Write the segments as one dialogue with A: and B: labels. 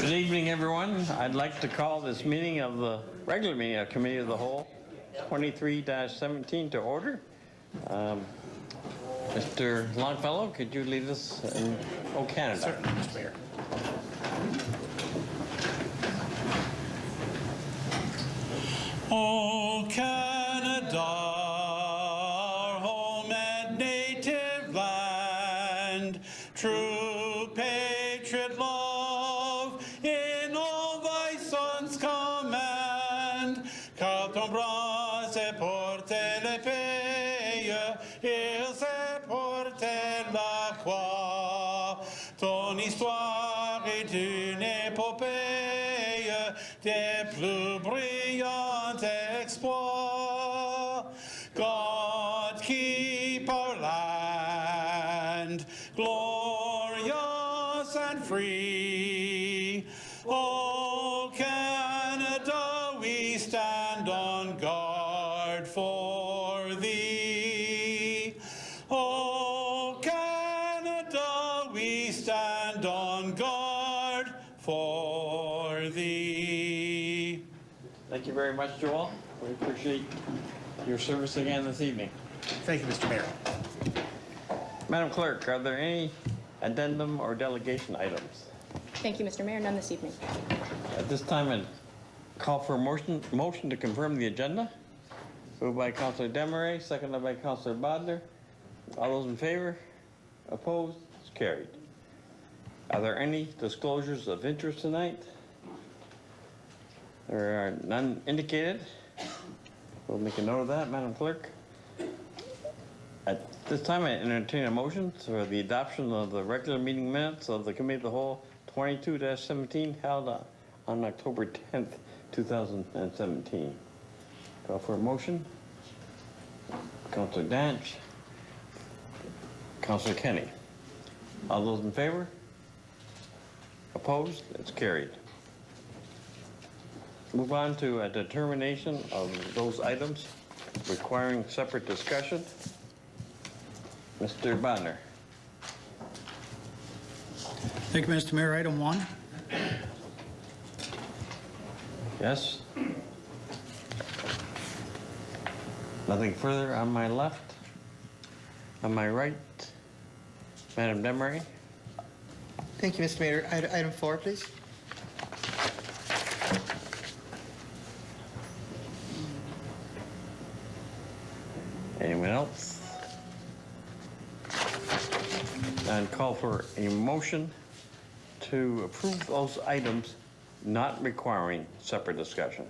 A: Good evening, everyone. I'd like to call this meeting of the regular meeting of Committee of the Whole 23-17 to order. Mr. Longfellow, could you lead us in O Canada?
B: Certainly, Mr. Mayor. O Canada, our home and native land, true patriot love in all thy sons' command. Car ton bras est porté l'épée, il s'est porté la croix. Ton histoire est une épopée des plus brillants exploits. God keep our land glorious and free. Oh, Canada, we stand on guard for thee. Oh, Canada, we stand on guard for thee.
A: Thank you very much, Joel. We appreciate your service again this evening.
B: Thank you, Mr. Mayor.
A: Madam Clerk, are there any addendum or delegation items?
C: Thank you, Mr. Mayor. None this evening.
A: At this time, I call for a motion to confirm the agenda. Moved by Councillor Desmarais, seconded by Councillor Bodner. All those in favor? Opposed? It's carried. Are there any disclosures of interest tonight? There are none indicated. We'll make a note of that, Madam Clerk. At this time, I entertain a motion for the adoption of the regular meeting minutes of the Committee of the Whole 22-17 held on October 10th, 2017. Call for a motion. Councillor Danch. Councillor Kenny. All those in favor? Opposed? It's carried. Move on to a determination of those items requiring separate discussion. Mr. Bonner.
D: Thank you, Mr. Mayor. Item 1.
A: Yes? Nothing further on my left. On my right, Madam Desmarais.
E: Thank you, Mr. Mayor. Item 4, please.
A: Anyone else? And call for a motion to approve those items not requiring separate discussion.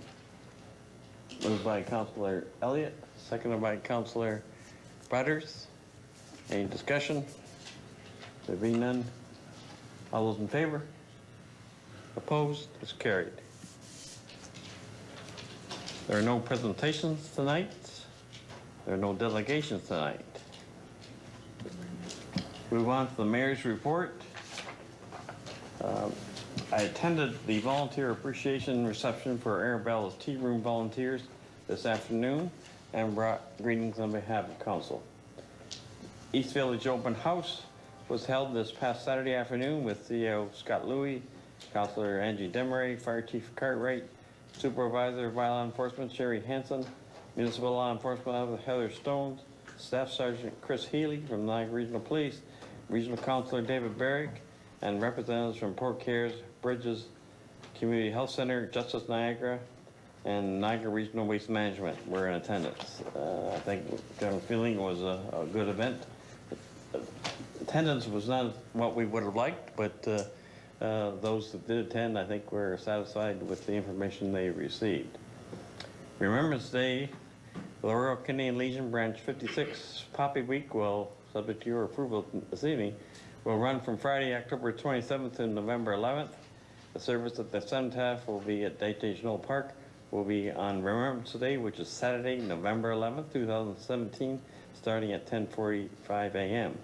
A: Moved by Councillor Elliott, seconded by Councillor Butters. Any discussion? There being none. All those in favor? Opposed? It's carried. There are no presentations tonight. There are no delegations tonight. Move on to the mayor's report. I attended the volunteer appreciation reception for Arabella's Tea Room volunteers this afternoon and brought greetings on behalf of council. East Village Open House was held this past Saturday afternoon with CEO Scott Louie, Councillor Angie Desmarais, Fire Chief Cartwright, Supervisor of Law Enforcement Sherry Hanson, Municipal Law Enforcement Officer Heather Stones, Staff Sergeant Chris Healy from Niagara Regional Police, Regional Councillor David Barrick, and representatives from Port Cares, Bridges, Community Health Center, Justice Niagara, and Niagara Regional Waste Management were in attendance. I think general feeling was a good event. Attendance was not what we would have liked, but those that did attend, I think, were satisfied with the information they received. Remembrance Day, the Royal Canadian Legion Branch 56 Poppy Week will, subject to your approval this evening, will run from Friday, October 27th to November 11th. The service at the Cenotaph will be at Déjeuner Park, will be on Remembrance Day, which is Saturday, November 11th, 2017, starting at 10:45 a.m.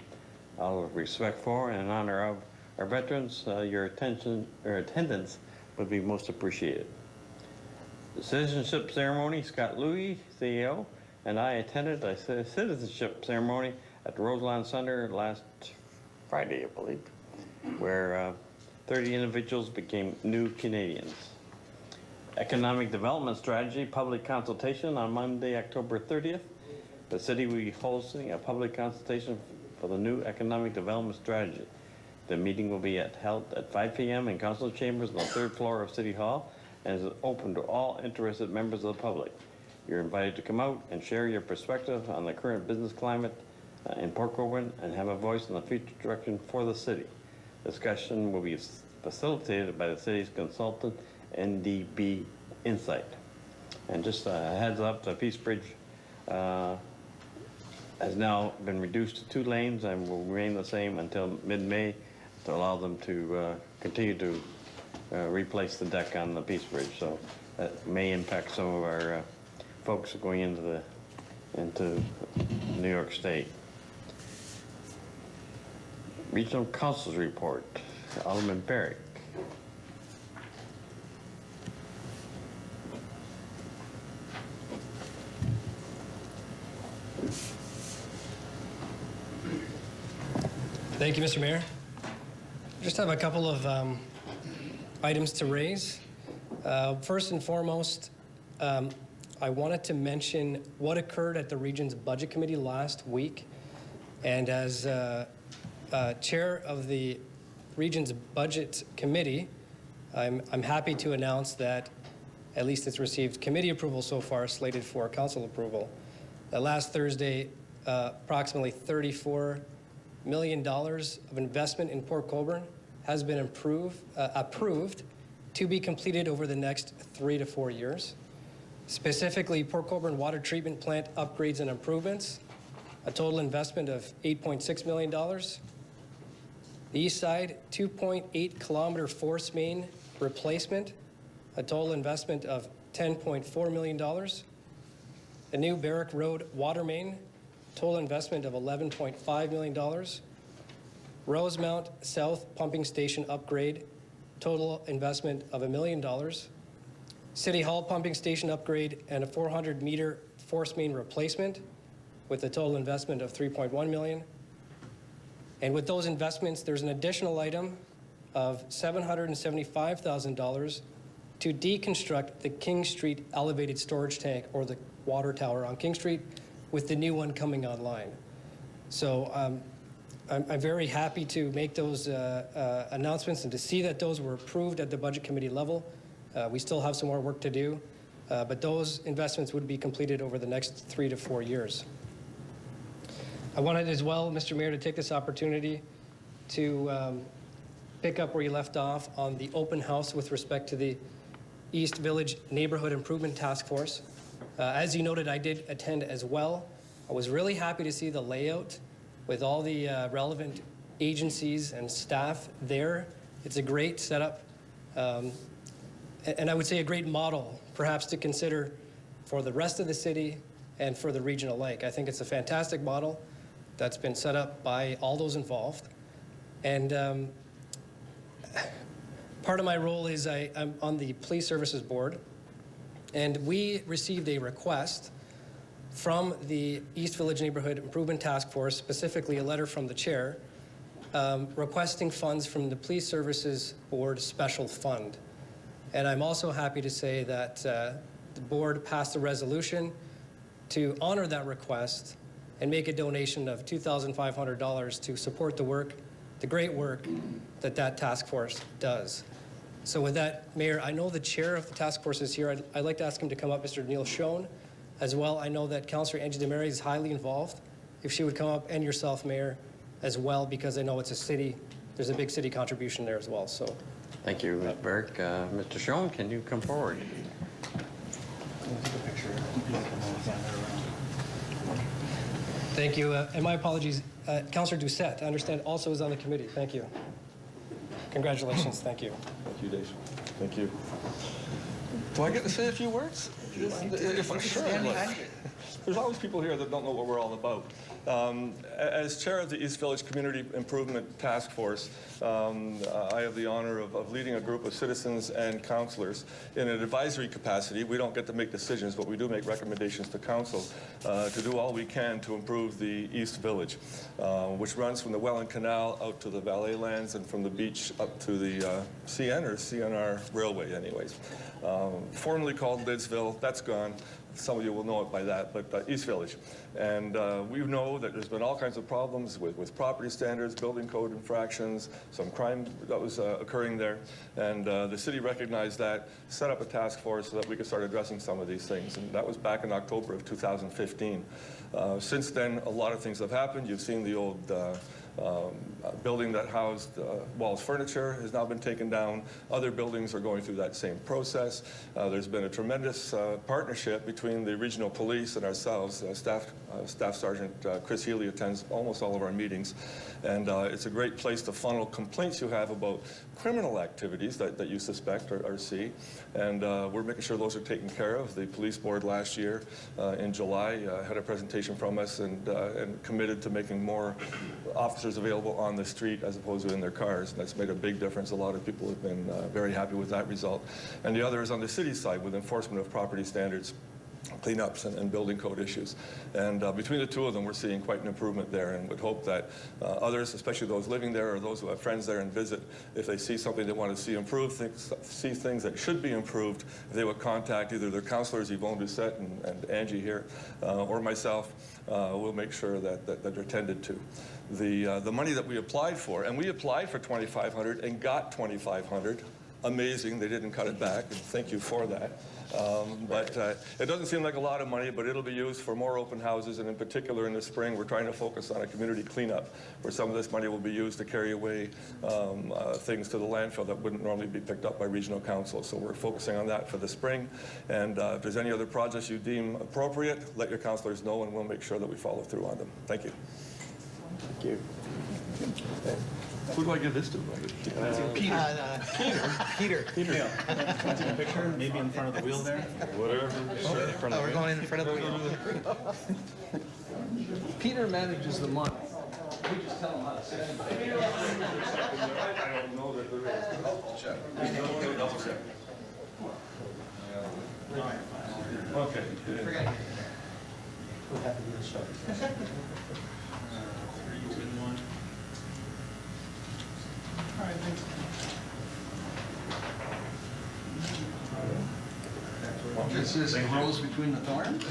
A: Out of respect for and in honor of our veterans, your attendance would be most appreciated. The citizenship ceremony, Scott Louie, CEO, and I attended a citizenship ceremony at the Roseland Center last Friday, I believe, where 30 individuals became new Canadians. Economic Development Strategy public consultation on Monday, October 30th. The city will be hosting a public consultation for the new Economic Development Strategy. The meeting will be held at 5 p.m. in council chambers on the 3rd floor of City Hall and is open to all interested members of the public. You're invited to come out and share your perspective on the current business climate in Port Colborne and have a voice in the future direction for the city. Discussion will be facilitated by the city's consultant, NDB Insight. And just a heads up, the Peace Bridge has now been reduced to 2 lanes and will remain the same until mid-May to allow them to continue to replace the deck on the Peace Bridge. So that may impact some of our folks going into New York State. Regional Council's report, Alderman Barrick.
F: Thank you, Mr. Mayor. I just have a couple of items to raise. First and foremost, I wanted to mention what occurred at the Region's Budget Committee last week. And as chair of the Region's Budget Committee, I'm happy to announce that at least it's received committee approval so far, slated for council approval. Last Thursday, approximately $34 million of investment in Port Colborne has been approved to be completed over the next 3 to 4 years. Specifically, Port Colborne water treatment plant upgrades and improvements, a total investment of $8.6 million. The east side, 2.8 kilometer force main replacement, a total investment of $10.4 million. The new Barrack Road water main, total investment of $11.5 million. Rosemount South Pumping Station upgrade, total investment of $1 million. City Hall Pumping Station upgrade and a 400-meter force main replacement with a total investment of $3.1 million. And with those investments, there's an additional item of $775,000 to deconstruct the King Street elevated storage tank, or the water tower on King Street, with the new one coming online. So I'm very happy to make those announcements and to see that those were approved at the Budget Committee level. We still have some more work to do, but those investments would be completed over the next 3 to 4 years. I wanted as well, Mr. Mayor, to take this opportunity to pick up where you left off on the open house with respect to the East Village Neighborhood Improvement Task Force. As you noted, I did attend as well. I was really happy to see the layout with all the relevant agencies and staff there. It's a great setup, and I would say a great model, perhaps, to consider for the rest of the city and for the region alike. I think it's a fantastic model that's been set up by all those involved. And part of my role is I'm on the Police Services Board, and we received a request from the East Village Neighborhood Improvement Task Force, specifically a letter from the chair, requesting funds from the Police Services Board Special Fund. And I'm also happy to say that the board passed a resolution to honor that request and make a donation of $2,500 to support the work, the great work that that task force does. So with that, Mayor, I know the chair of the task force is here. I'd like to ask him to come up, Mr. Neil Schoen. As well, I know that Councillor Angie DeMary is highly involved. If she would come up, and yourself, Mayor, as well, because I know it's a city, there's a big city contribution there as well. So,
A: thank you, Mr. Burke. Mr. Schoen, can you come forward?
F: Thank you, and my apologies, Councillor Doucette, I understand also is on the committee. Thank you. Congratulations. Thank you.
G: Thank you, Dave. Thank you. Do I get to say a few words? If I'm sure. there's always people here that don't know what we're all about. As chair of the East Village Community Improvement Task Force, I have the honor of leading a group of citizens and councillors in an advisory capacity. We don't get to make decisions, but we do make recommendations to council to do all we can to improve the East Village, which runs from the Welland Canal out to the Valet Lands and from the beach up to the CN or CNR Railway anyways. Formerly called Lidsville, that's gone. Some of you will know it by that, but East Village. And we know that there's been all kinds of problems with property standards, building code infractions, some crime that was occurring there. And the city recognized that, set up a task force so that we could start addressing some of these things. And that was back in October of 2015. Since then, a lot of things have happened. You've seen the old building that housed Wall's Furniture has now been taken down. Other buildings are going through that same process. There's been a tremendous partnership between the regional police and ourselves. Staff Sergeant Chris Healy attends almost all of our meetings. And it's a great place to funnel complaints you have about criminal activities that you suspect or see. And we're making sure those are taken care of. The police board last year in July had a presentation from us and committed to making more officers available on the street as opposed to in their cars. And that's made a big difference. A lot of people have been very happy with that result. And the other is on the city side with enforcement of property standards, cleanups and building code issues. And between the two of them, we're seeing quite an improvement there, and would hope that others, especially those living there or those who have friends there and visit, if they see something they want to see improved, see things that should be improved, they would contact either their councillors, Yvonne Doucette and Angie here, or myself. We'll make sure that they're tended to. The money that we applied for, and we applied for $2,500 and got $2,500. Amazing, they didn't cut it back, and thank you for that. But it doesn't seem like a lot of money, but it'll be used for more open houses, and in particular in the spring, we're trying to focus on a community cleanup, where some of this money will be used to carry away things to the landfill that wouldn't normally be picked up by regional council. So we're focusing on that for the spring, and if there's any other projects you deem appropriate, let your councillors know, and we'll make sure that we follow through on them. Thank you.
A: Thank you.
G: Who do I give this to?
E: Peter.
B: Can I take a picture, maybe in front of the wheel there?
G: Whatever.
E: Oh, we're going in front of the wheel.
H: Peter manages the money. We just tell him how to say it.
G: I don't know that there is. Double check. Double check. Okay.
E: We'll have to do the show.
B: 3, 2, 1. All right, thanks.
H: This is a rose between the thorns?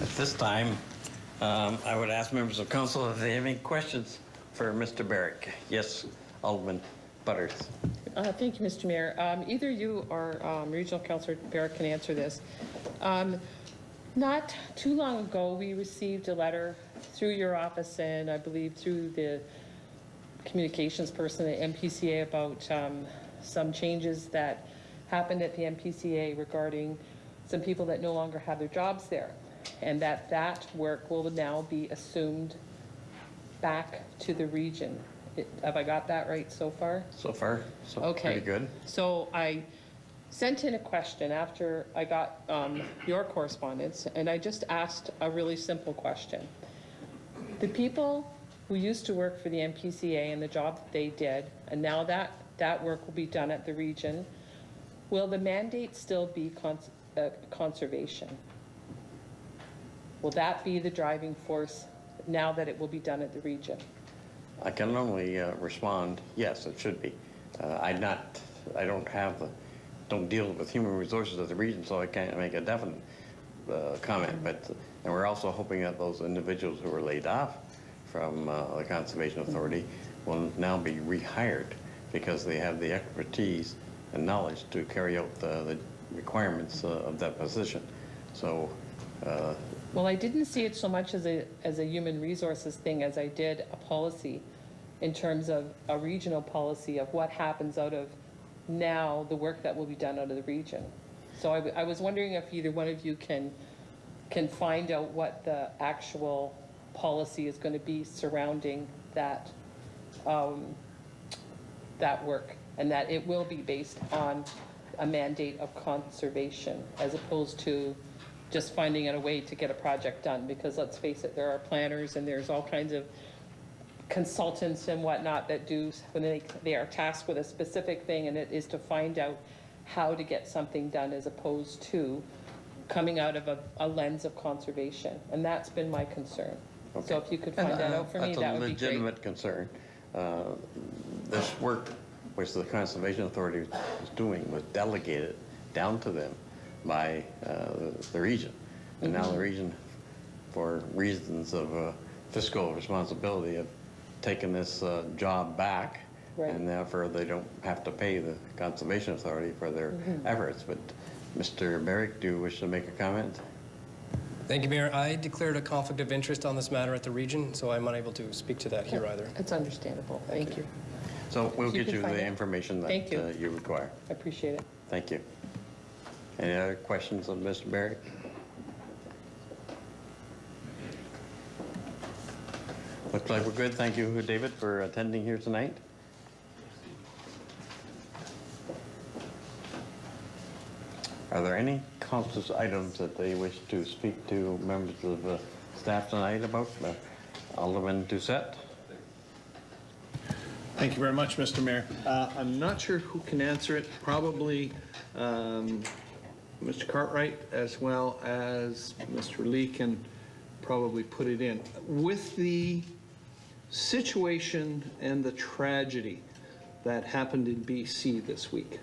A: At this time, I would ask members of council if they have any questions for Mr. Barrick. Yes, Alderman Butters.
I: Thank you, Mr. Mayor. Either you or Regional Councillor Barrick can answer this. Not too long ago, we received a letter through your office and I believe through the communications person at MPCA about some changes that happened at the MPCA regarding some people that no longer have their jobs there, and that work will now be assumed back to the region. Have I got that right so far?
A: So far, so
I: Okay.
A: pretty good.
I: So I sent in a question after I got your correspondence, and I just asked a really simple question. The people who used to work for the MPCA and the job that they did, and now that work will be done at the region, will the mandate still be conservation? Will that be the driving force now that it will be done at the region?
A: I can only respond, yes, it should be. I don't deal with human resources of the region, so I can't make a definite comment. And we're also hoping that those individuals who were laid off from the Conservation Authority will now be rehired because they have the expertise and knowledge to carry out the requirements of that position. So.
I: Well, I didn't see it so much as a human resources thing as I did a policy in terms of a regional policy of what happens out of now the work that will be done out of the region. So I was wondering if either one of you can find out what the actual policy is going to be surrounding that, that work, and that it will be based on a mandate of conservation as opposed to just finding out a way to get a project done. Because let's face it, there are planners and there's all kinds of consultants and whatnot that do, when they are tasked with a specific thing, and it is to find out how to get something done as opposed to coming out of a lens of conservation. And that's been my concern.
A: Okay.
I: So if you could find that out for me, that would be
A: That's a
I: great.
A: legitimate concern. This work, which the Conservation Authority was doing, was delegated down to them by the region. And now the region, for reasons of fiscal responsibility, have taken this job back.
I: Right.
A: And therefore they don't have to pay the Conservation Authority for their efforts. But Mr. Merrick, do you wish to make a comment?
F: Thank you, Mayor. I declared a conflict of interest on this matter at the region, so I'm unable to speak to that here either.
I: It's understandable. Thank you.
A: So we'll
I: If you
A: get
I: could
A: you
I: find
A: the
I: it.
A: information that
I: Thank you.
A: you require.
I: I appreciate it.
A: Thank you. Any other questions of Mr. Merrick? Looks like we're good. Thank you, David, for attending here tonight. Are there any council's items that they wish to speak to members of staff tonight about? Alderman Doucette?
B: Thank you very much, Mr. Mayor. I'm not sure who can answer it. Probably Mr. Cartwright, as well as Mr. Lee can probably put it in. With the situation and the tragedy that happened in BC this week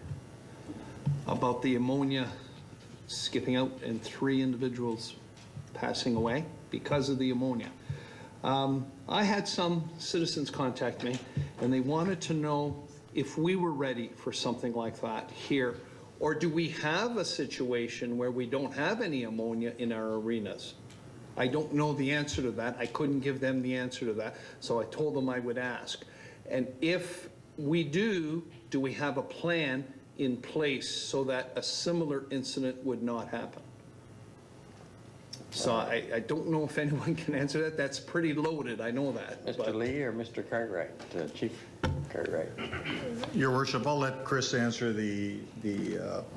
B: about the ammonia skipping out and 3 individuals passing away because of the ammonia. I had some citizens contact me, and they wanted to know if we were ready for something like that here, or do we have a situation where we don't have any ammonia in our arenas? I don't know the answer to that. I couldn't give them the answer to that, so I told them I would ask. And if we do we have a plan in place so that a similar incident would not happen? So I don't know if anyone can answer that. That's pretty loaded, I know that.
A: Mr.
B: but-
A: Lee or Mr. Cartwright? Chief Cartwright.
J: Your Worship, I'll let Chris answer the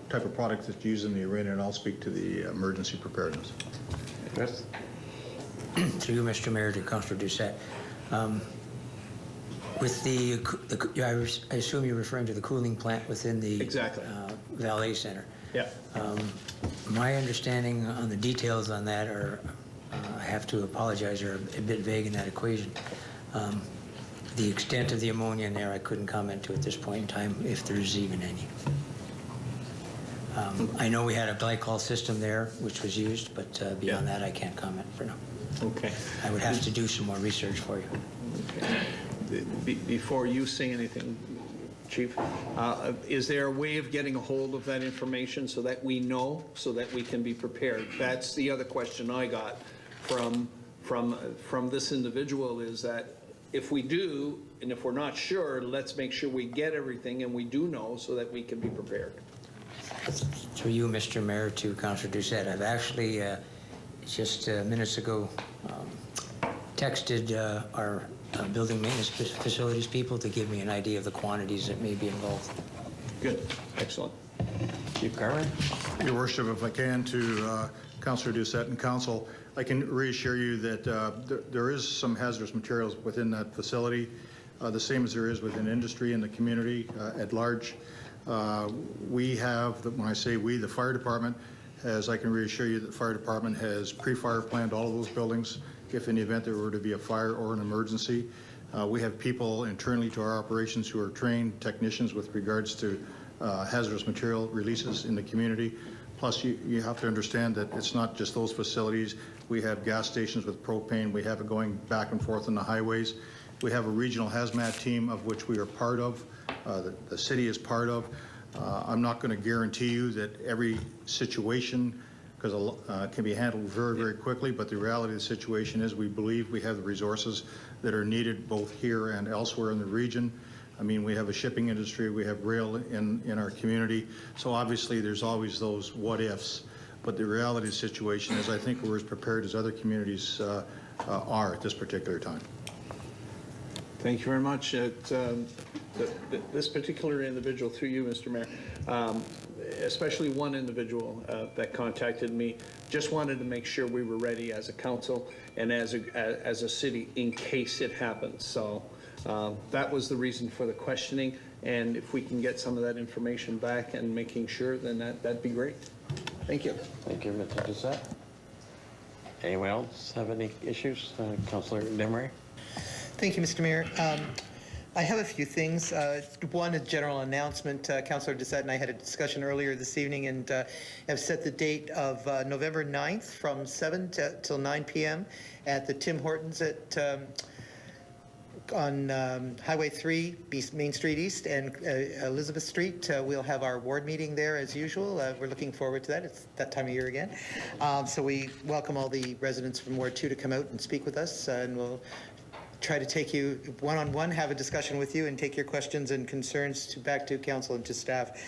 J: type of product that's used in the arena, and I'll speak to the emergency preparedness.
A: Chris?
K: Through you, Mr. Mayor, to Councillor Doucette. With I assume you're referring to the cooling plant within the
B: Exactly.
K: Valet Center.
B: Yeah.
K: My understanding on the details on that are, I have to apologize, are a bit vague in that equation. The extent of the ammonia in there, I couldn't comment to at this point in time, if there's even any. I know we had a glycol system there, which was used, but beyond that, I can't comment for now.
B: Okay.
K: I would have to do some more research for you.
B: Okay. Before you say anything, Chief, is there a way of getting a hold of that information so that we know, so that we can be prepared? That's the other question I got from this individual, is that if we do, and if we're not sure, let's make sure we get everything and we do know so that we can be prepared.
K: Through you, Mr. Mayor, to Councillor Doucette, I've actually just minutes ago texted our building maintenance facilities people to give me an idea of the quantities that may be involved.
B: Good. Excellent.
A: Chief Cartwright?
J: Your Worship, if I can, to Councillor Doucette and Council, I can reassure you that there is some hazardous materials within that facility, the same as there is within industry and the community at large. We have, when I say we, the fire department, as I can reassure you that the fire department has pre-fire planned all of those buildings if in the event there were to be a fire or an emergency. We have people internally to our operations who are trained technicians with regards to hazardous material releases in the community. Plus, you have to understand that it's not just those facilities. We have gas stations with propane. We have it going back and forth on the highways. We have a regional hazmat team of which we are part of, the city is part of. I'm not going to guarantee you that every situation because can be handled very, very quickly, but the reality of the situation is we believe we have the resources that are needed both here and elsewhere in the region. I mean, we have a shipping industry, we have rail in our community, so obviously there's always those what ifs. But the reality of the situation is I think we're as prepared as other communities are at this particular time.
B: Thank you very much. This particular individual, through you, Mr. Mayor, especially one individual that contacted me, just wanted to make sure we were ready as a council and as a city in case it happens. So that was the reason for the questioning, and if we can get some of that information back and making sure, then that'd be great. Thank you.
A: Thank you, Mr. Doucette. Anyone else have any issues? Councillor Demery?
E: Thank you, Mr. Mayor. I have a few things. One, a general announcement. Councillor Doucette and I had a discussion earlier this evening and have set the date of November 9th from 7 till 9 p.m. at the Tim Hortons on Highway 3, Main Street East, and Elizabeth Street. We'll have our ward meeting there as usual. We're looking forward to that. It's that time of year again. So we welcome all the residents from Ward 2 to come out and speak with us, and we'll try to take you one-on-one, have a discussion with you, and take your questions and concerns back to council and to staff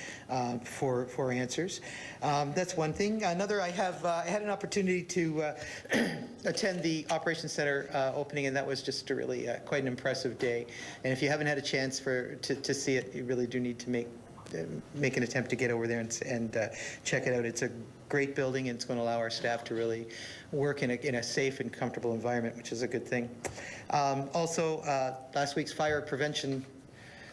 E: for answers. That's one thing. Another, I had an opportunity to attend the Operations Center opening, and that was just a really quite an impressive day. And if you haven't had a chance to see it, you really do need to make an attempt to get over there and check it out. It's a great building, and it's going to allow our staff to really work in a safe and comfortable environment, which is a good thing. Also, last week's Fire Prevention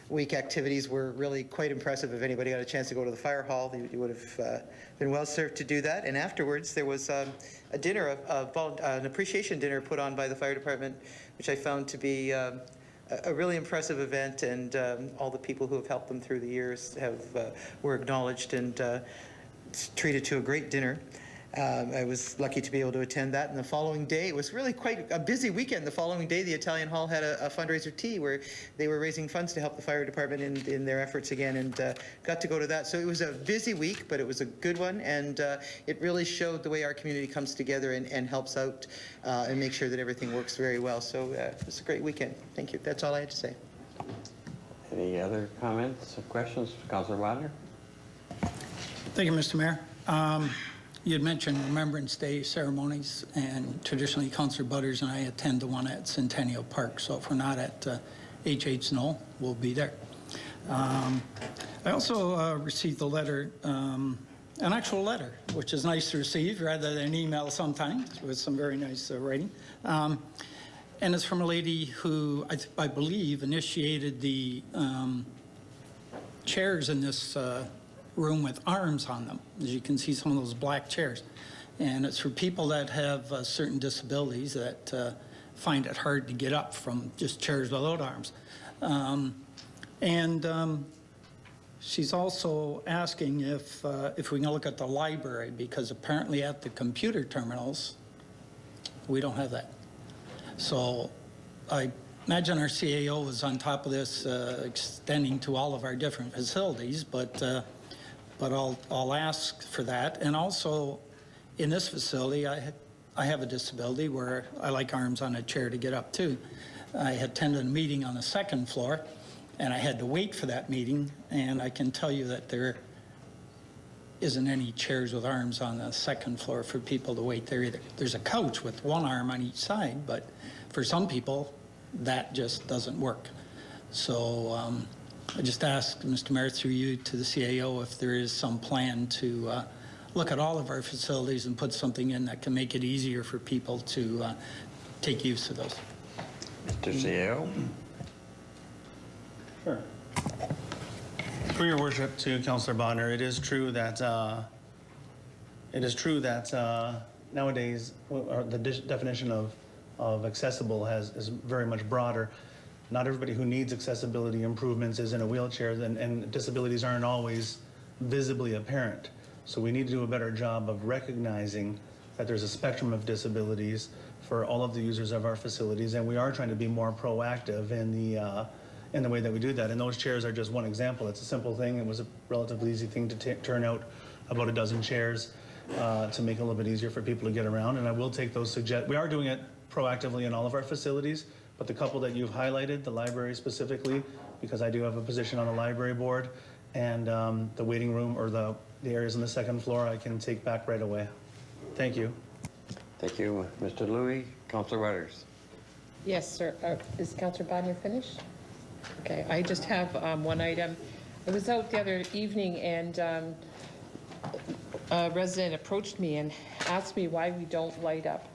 E: Week activities were really quite impressive. If anybody got a chance to go to the fire hall, you would have been well served to do that. And afterwards, there was a dinner, an appreciation dinner put on by the fire department, which I found to be a really impressive event, and all the people who have helped them through the years were acknowledged and treated to a great dinner. I was lucky to be able to attend that. And the following day, it was really quite a busy weekend. The following day, the Italian Hall had a fundraiser tea where they were raising funds to help the fire department in their efforts again, and got to go to that. So it was a busy week, but it was a good one, and it really showed the way our community comes together and helps out and make sure that everything works very well. So it was a great weekend. Thank you. That's all I had to say.
A: Any other comments or questions? Councillor Wagner?
D: Thank you, Mr. Mayor. You had mentioned Remembrance Day ceremonies, and traditionally Councillor Butters and I attend the one at Centennial Park. So if we're not at H.H. Snow, we'll be there. I also received a letter, an actual letter, which is nice to receive rather than an email sometimes, with some very nice writing. And it's from a lady who I believe initiated the chairs in this room with arms on them. As you can see, some of those black chairs. And it's for people that have certain disabilities that find it hard to get up from just chairs without arms. She's also asking if we can look at the library, because apparently at the computer terminals, we don't have that. So I imagine our CAO is on top of this, extending to all of our different facilities, but I'll ask for that. And also, in this facility, I have a disability where I like arms on a chair to get up too. I attended a meeting on the second floor, and I had to wait for that meeting, and I can tell you that there isn't any chairs with arms on the second floor for people to wait there either. There's a couch with one arm on each side, but for some people, that just doesn't work. So I just asked, Mr. Mayor, through you to the CAO, if there is some plan to look at all of our facilities and put something in that can make it easier for people to take use of those.
A: Mr. CAO?
L: Sure. Through your worship to Councillor Bonner, it is true that nowadays the definition of accessible is very much broader. Not everybody who needs accessibility improvements is in a wheelchair, and disabilities aren't always visibly apparent. So we need to do a better job of recognizing that there's a spectrum of disabilities for all of the users of our facilities, and we are trying to be more proactive in the way that we do that. And those chairs are just one example. It's a simple thing. It was a relatively easy thing to turn out about a dozen chairs to make it a little bit easier for people to get around. And I will take those we are doing it proactively in all of our facilities. But the couple that you've highlighted, the library specifically, because I do have a position on the library board, and the waiting room or the areas on the second floor I can take back right away. Thank you.
A: Thank you, Mr. Louis. Councilor Butters.
I: Yes, sir. Is Councillor Bodnar finished? Okay, I just have one item. I was out the other evening and a resident approached me and asked me why we don't light up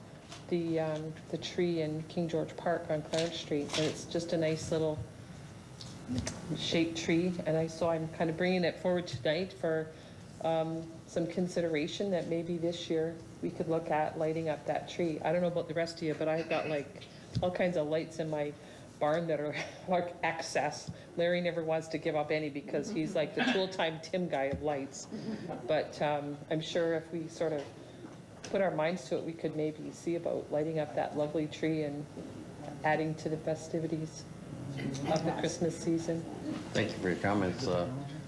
I: the tree in King George Park on Clarence Street. And it's just a nice little shaped tree. And so I'm kind of bringing it forward tonight for some consideration that maybe this year we could look at lighting up that tree. I don't know about the rest of you, but I've got like all kinds of lights in my barn that are like excess. Larry never wants to give up any because he's like the full-time Tim guy of lights. But I'm sure if we sort of put our minds to it, we could maybe see about lighting up that lovely tree and adding to the festivities of the Christmas season.
A: Thank you for your comments.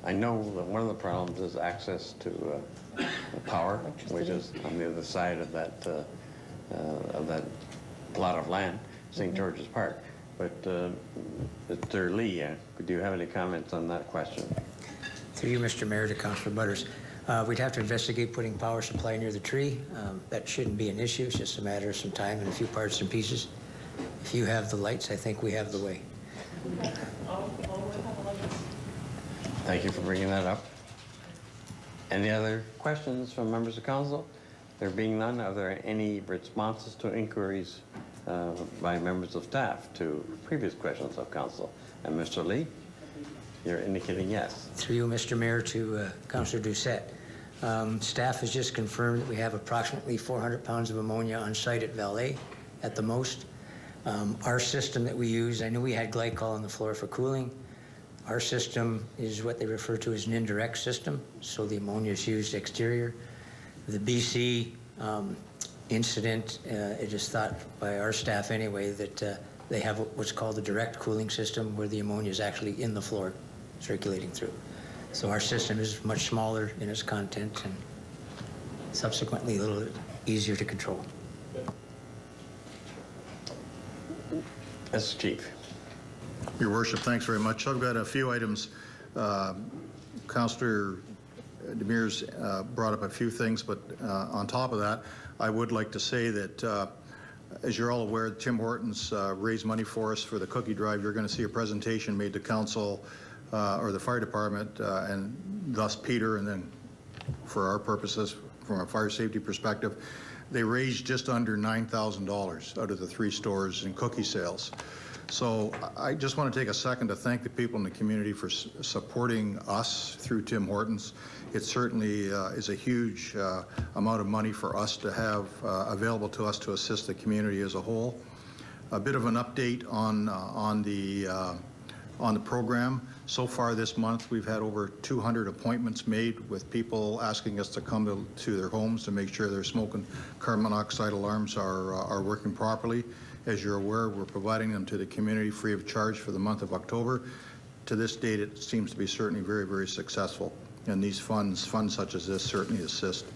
A: I know that one of the problems is access to power, which is on the other side of that plot of land, St. George's Park. But Mr. Lee, do you have any comments on that question?
K: Through you, Mr. Mayor, to Councilor Butters. We'd have to investigate putting power supply near the tree. That shouldn't be an issue. It's just a matter of some time and a few parts and pieces. If you have the lights, I think we have the way.
A: Thank you for bringing that up. Any other questions from members of council? There being none, are there any responses to inquiries by members of staff to previous questions of council? And Mr. Lee, you're indicating yes.
K: Through you, Mr. Mayor, to Councillor Doucette. Staff has just confirmed that we have approximately 400 pounds of ammonia on site at Valet at the most. Our system that we use, I knew we had glycol on the floor for cooling. Our system is what they refer to as an indirect system, so the ammonia is used exterior. The BC incident, it is thought by our staff anyway that they have what's called a direct cooling system where the ammonia is actually in the floor circulating through. So our system is much smaller in its content and subsequently a little bit easier to control.
A: Yes, Chief.
J: Your Worship, thanks very much. I've got a few items. Councillor Demir's brought up a few things, but on top of that, I would like to say that as you're all aware, Tim Hortons raised money for us for the cookie drive. You're going to see a presentation made to council or the fire department and thus Peter, and then for our purposes from a fire safety perspective, they raised just under $9,000 out of the 3 stores in cookie sales. So I just want to take a second to thank the people in the community for supporting us through Tim Hortons. It certainly is a huge amount of money for us to have available to us to assist the community as a whole. A bit of an update on the program. So far this month, we've had over 200 appointments made with people asking us to come to their homes to make sure their smoke and carbon monoxide alarms are working properly. As you're aware, we're providing them to the community free of charge for the month of October. To this date, it seems to be certainly very, very successful. And these funds such as this certainly assist.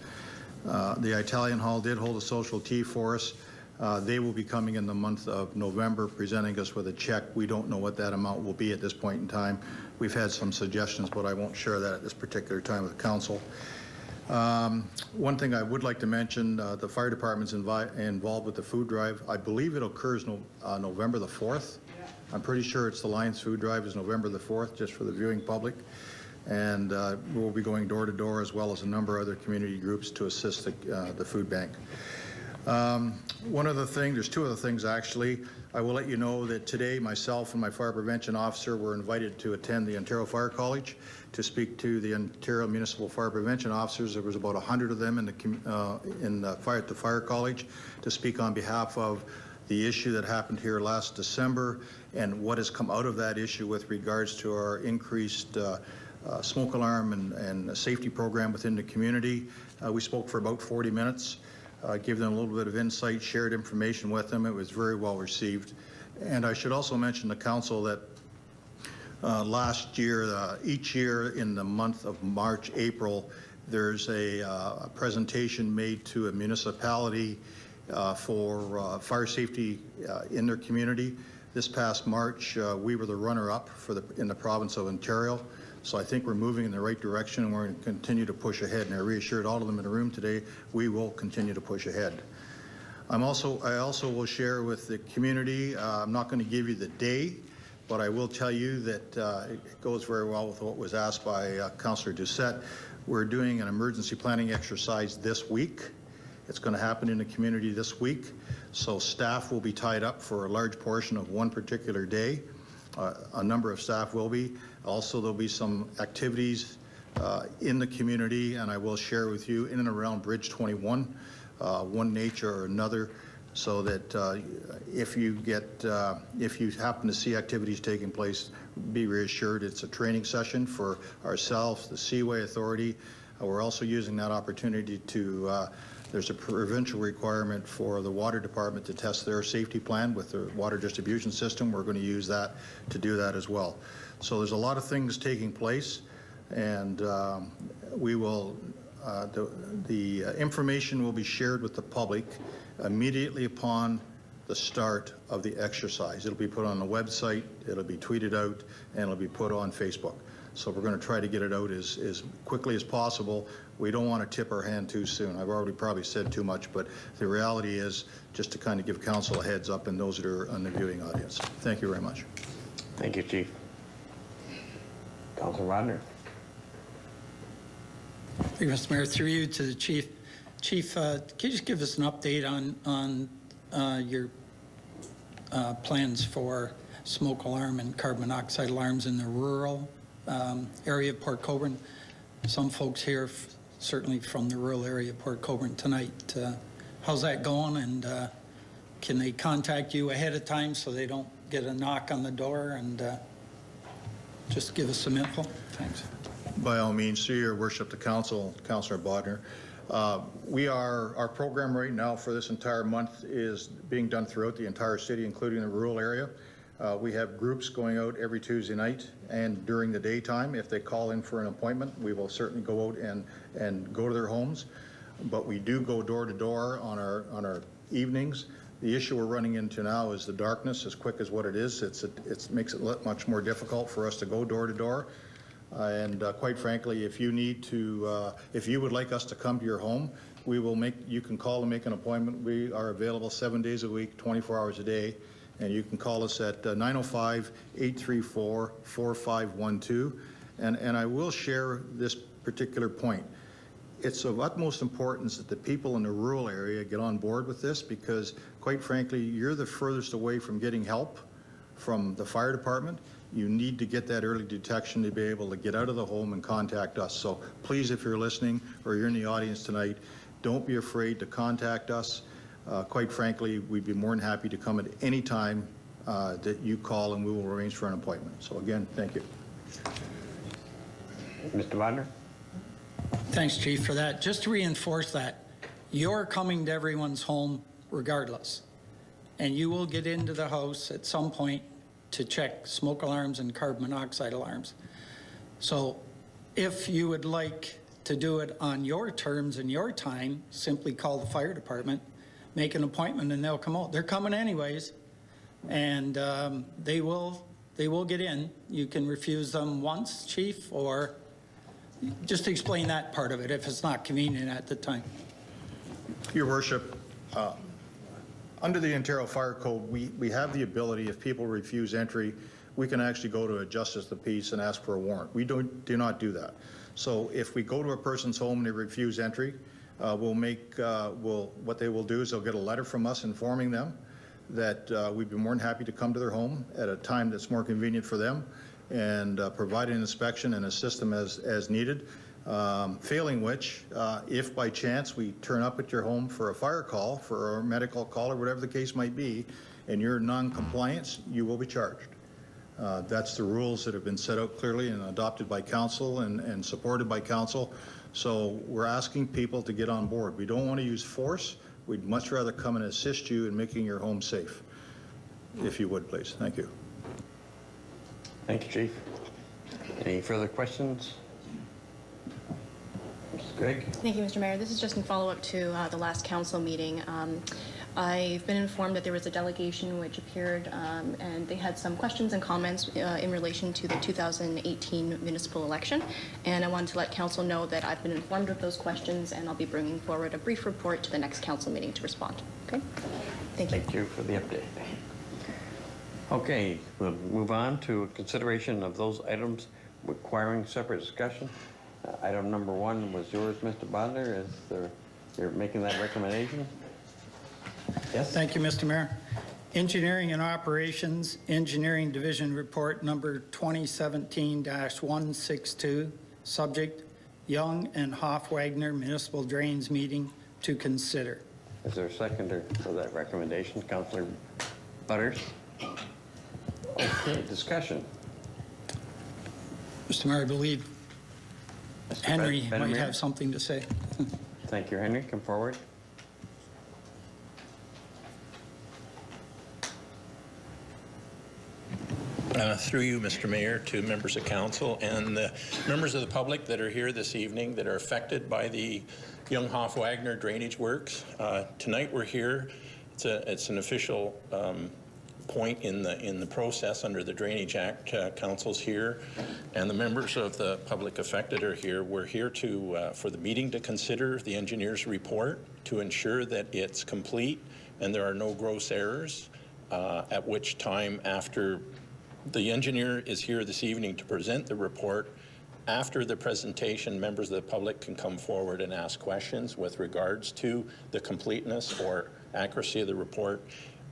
J: The Italian Hall did hold a social tea for us. They will be coming in the month of November, presenting us with a check. We don't know what that amount will be at this point in time. We've had some suggestions, but I won't share that at this particular time with council. One thing I would like to mention, the fire department's involved with the food drive. I believe it occurs November the 4th. I'm pretty sure it's the Lions food drive is November the 4th, just for the viewing public. And we'll be going door to door as well as a number of other community groups to assist the food bank. One other thing, there's 2 other things actually. I will let you know that today myself and my fire prevention officer were invited to attend the Ontario Fire College to speak to the Ontario Municipal Fire Prevention Officers. There was about 100 of them at the Fire College to speak on behalf of the issue that happened here last December and what has come out of that issue with regards to our increased smoke alarm and safety program within the community. We spoke for about 40 minutes. Gave them a little bit of insight, shared information with them. It was very well received. And I should also mention to council that last year, each year in the month of March, April, there's a presentation made to a municipality for fire safety in their community. This past March, we were the runner-up in the province of Ontario. So I think we're moving in the right direction, and we're going to continue to push ahead. And I reassured all of them in the room today, we will continue to push ahead. I also will share with the community, I'm not going to give you the day, but I will tell you that it goes very well with what was asked by Councillor Doucette. We're doing an emergency planning exercise this week. It's going to happen in the community this week. So staff will be tied up for a large portion of one particular day. A number of staff will be. Also, there'll be some activities in the community, and I will share with you in and around Bridge 21, one nature or another, so that if you happen to see activities taking place, be reassured it's a training session for ourselves, the Seaway Authority. We're also using that opportunity to there's a provincial requirement for the water department to test their safety plan with the water distribution system. We're going to use that to do that as well. So there's a lot of things taking place, and we will the information will be shared with the public immediately upon the start of the exercise. It'll be put on the website, it'll be tweeted out, and it'll be put on Facebook. So we're going to try to get it out as quickly as possible. We don't want to tip our hand too soon. I've already probably said too much, but the reality is just to kind of give council a heads up and those that are on the viewing audience. Thank you very much.
A: Thank you, Chief. Councilor Rodner.
D: Thank you, Mr. Mayor. Through you to the Chief. Chief, can you just give us an update on your plans for smoke alarm and carbon monoxide alarms in the rural area of Port Colborne? Some folks here, certainly from the rural area of Port Colborne tonight. How's that going, and can they contact you ahead of time so they don't get a knock on the door, and just give us some info? Thanks.
J: By all means, through your worship, the council, Councillor Bodner. Our program right now for this entire month is being done throughout the entire city, including the rural area. We have groups going out every Tuesday night and during the daytime. If they call in for an appointment, we will certainly go out and go to their homes. But we do go door to door on our evenings. The issue we're running into now is the darkness, as quick as what it is. It makes it much more difficult for us to go door to door. And quite frankly, if you need to, if you would like us to come to your home, you can call and make an appointment. We are available 7 days a week, 24 hours a day. And you can call us at 905-834-4512. And I will share this particular point. It's of utmost importance that the people in the rural area get on board with this, because quite frankly, you're the furthest away from getting help from the fire department. You need to get that early detection to be able to get out of the home and contact us. So please, if you're listening or you're in the audience tonight, don't be afraid to contact us. Quite frankly, we'd be more than happy to come at any time that you call, and we will arrange for an appointment. So again, thank you.
A: Mr. Bodner.
D: Thanks, Chief, for that. Just to reinforce that, you're coming to everyone's home regardless, and you will get into the house at some point to check smoke alarms and carbon monoxide alarms. So if you would like to do it on your terms and your time, simply call the fire department, make an appointment, and they'll come out. They're coming anyways, and they will get in. You can refuse them once, Chief, or just explain that part of it if it's not convenient at the time.
J: Your Worship, under the Ontario Fire Code, we have the ability, if people refuse entry, we can actually go to a justice of the peace and ask for a warrant. We do not do that. So if we go to a person's home and they refuse entry, what they will do is they'll get a letter from us informing them that we'd be more than happy to come to their home at a time that's more convenient for them and provide an inspection and assist them as needed. Failing which, if by chance we turn up at your home for a fire call, for a medical call, or whatever the case might be, and you're in non-compliance, you will be charged. That's the rules that have been set out clearly and adopted by council and supported by council. So we're asking people to get on board. We don't want to use force. We'd much rather come and assist you in making your home safe. If you would, please. Thank you.
A: Thank you, Chief. Any further questions? Mrs. Gregg?
C: Thank you, Mr. Mayor. This is just in follow-up to the last council meeting. I've been informed that there was a delegation which appeared and they had some questions and comments in relation to the 2018 municipal election. And I wanted to let council know that I've been informed of those questions and I'll be bringing forward a brief report to the next council meeting to respond. Okay? Thank you.
A: Thank you for the update. Okay, we'll move on to consideration of those items requiring separate discussion. Item number 1 was yours, Mr. Bodner. You're making that recommendation? Yes?
D: Thank you, Mr. Mayor. Engineering and Operations, Engineering Division Report number 2017-162, subject, Young and Hoff-Wagner Municipal Drains Meeting to consider.
A: Is there a seconder for that recommendation? Councillor Butters? Okay, discussion.
D: Mr. Mayor, I believe
A: Mr.
D: Henry might
A: Benamir?
D: have something to say.
A: Thank you, Henry. Come forward.
M: Through you, Mr. Mayor, to members of council and the members of the public that are here this evening that are affected by the Young Hoff-Wagner drainage works. Tonight we're here. It's an official point in the process under the Drainage Act. Council's here, and the members of the public affected are here. We're here for the meeting to consider the engineer's report to ensure that it's complete and there are no gross errors, at which time, after the engineer is here this evening to present the report, after the presentation, members of the public can come forward and ask questions with regards to the completeness or accuracy of the report.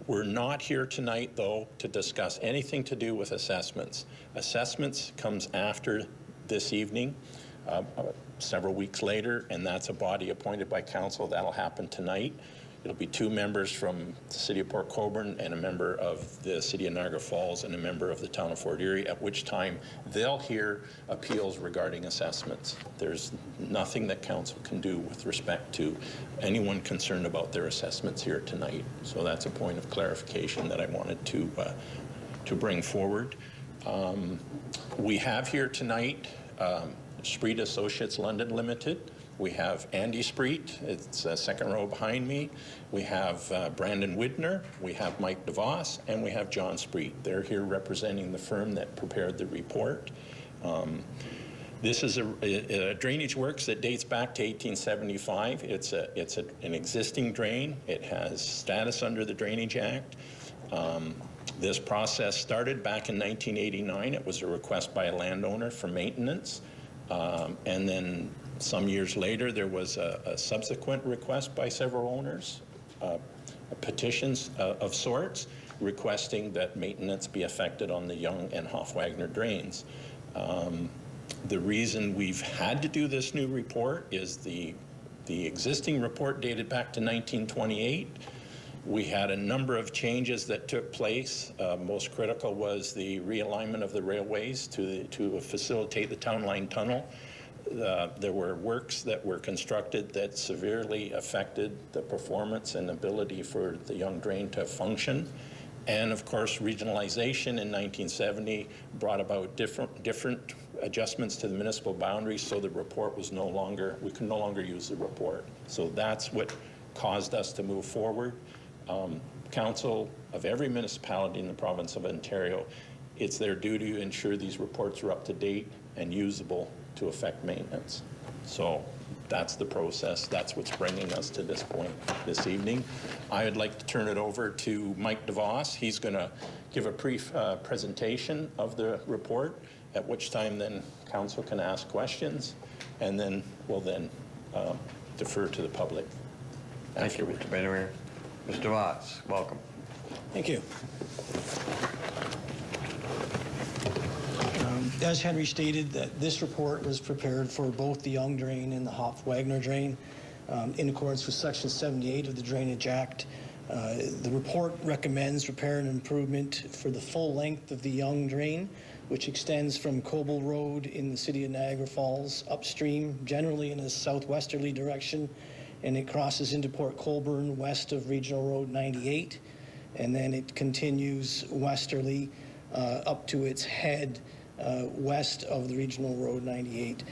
M: We're not here tonight, though, to discuss anything to do with assessments. Assessments comes after this evening, several weeks later, and that's a body appointed by council. That'll happen tonight. It'll be 2 members from the City of Port Colborne and a member of the City of Niagara Falls and a member of the town of Fort Erie, at which time they'll hear appeals regarding assessments. There's nothing that council can do with respect to anyone concerned about their assessments here tonight. So that's a point of clarification that I wanted to bring forward. We have here tonight Spreet Associates London Limited. We have Andy Spreet, it's second row behind me. We have Brandon Widner, we have Mike DeVos, and we have John Spreet. They're here representing the firm that prepared the report. This is a drainage works that dates back to 1875. It's an existing drain. It has status under the Drainage Act. This process started back in 1989. It was a request by a landowner for maintenance. And then some years later, there was a subsequent request by several owners, petitions of sorts, requesting that maintenance be effected on the Young and Hoff-Wagner drains. The reason we've had to do this new report is the existing report dated back to 1928. We had a number of changes that took place. Most critical was the realignment of the railways to facilitate the Town Line Tunnel. There were works that were constructed that severely affected the performance and ability for the Young Drain to function. And of course, regionalization in 1970 brought about different adjustments to the municipal boundaries, so the report was we could no longer use the report. So that's what caused us to move forward. Council of every municipality in the province of Ontario, it's their duty to ensure these reports are up to date and usable to affect maintenance. So that's the process. That's what's bringing us to this point this evening. I would like to turn it over to Mike DeVos. He's going to give a brief presentation of the report, at which time then council can ask questions, and then we'll then defer to the public.
A: Thank you, Mr. Benamir. Mr. DeVos, welcome.
N: Thank you. As Henry stated, that this report was prepared for both the Young Drain and the Hoff-Wagner Drain in accordance with Section 78 of the Drainage Act. The report recommends repair and improvement for the full length of the Young Drain, which extends from Colborne Road in the City of Niagara Falls upstream, generally in a southwesterly direction, and it crosses into Port Colborne west of Regional Road 98, and then it continues westerly up to its head west of the Regional Road 98.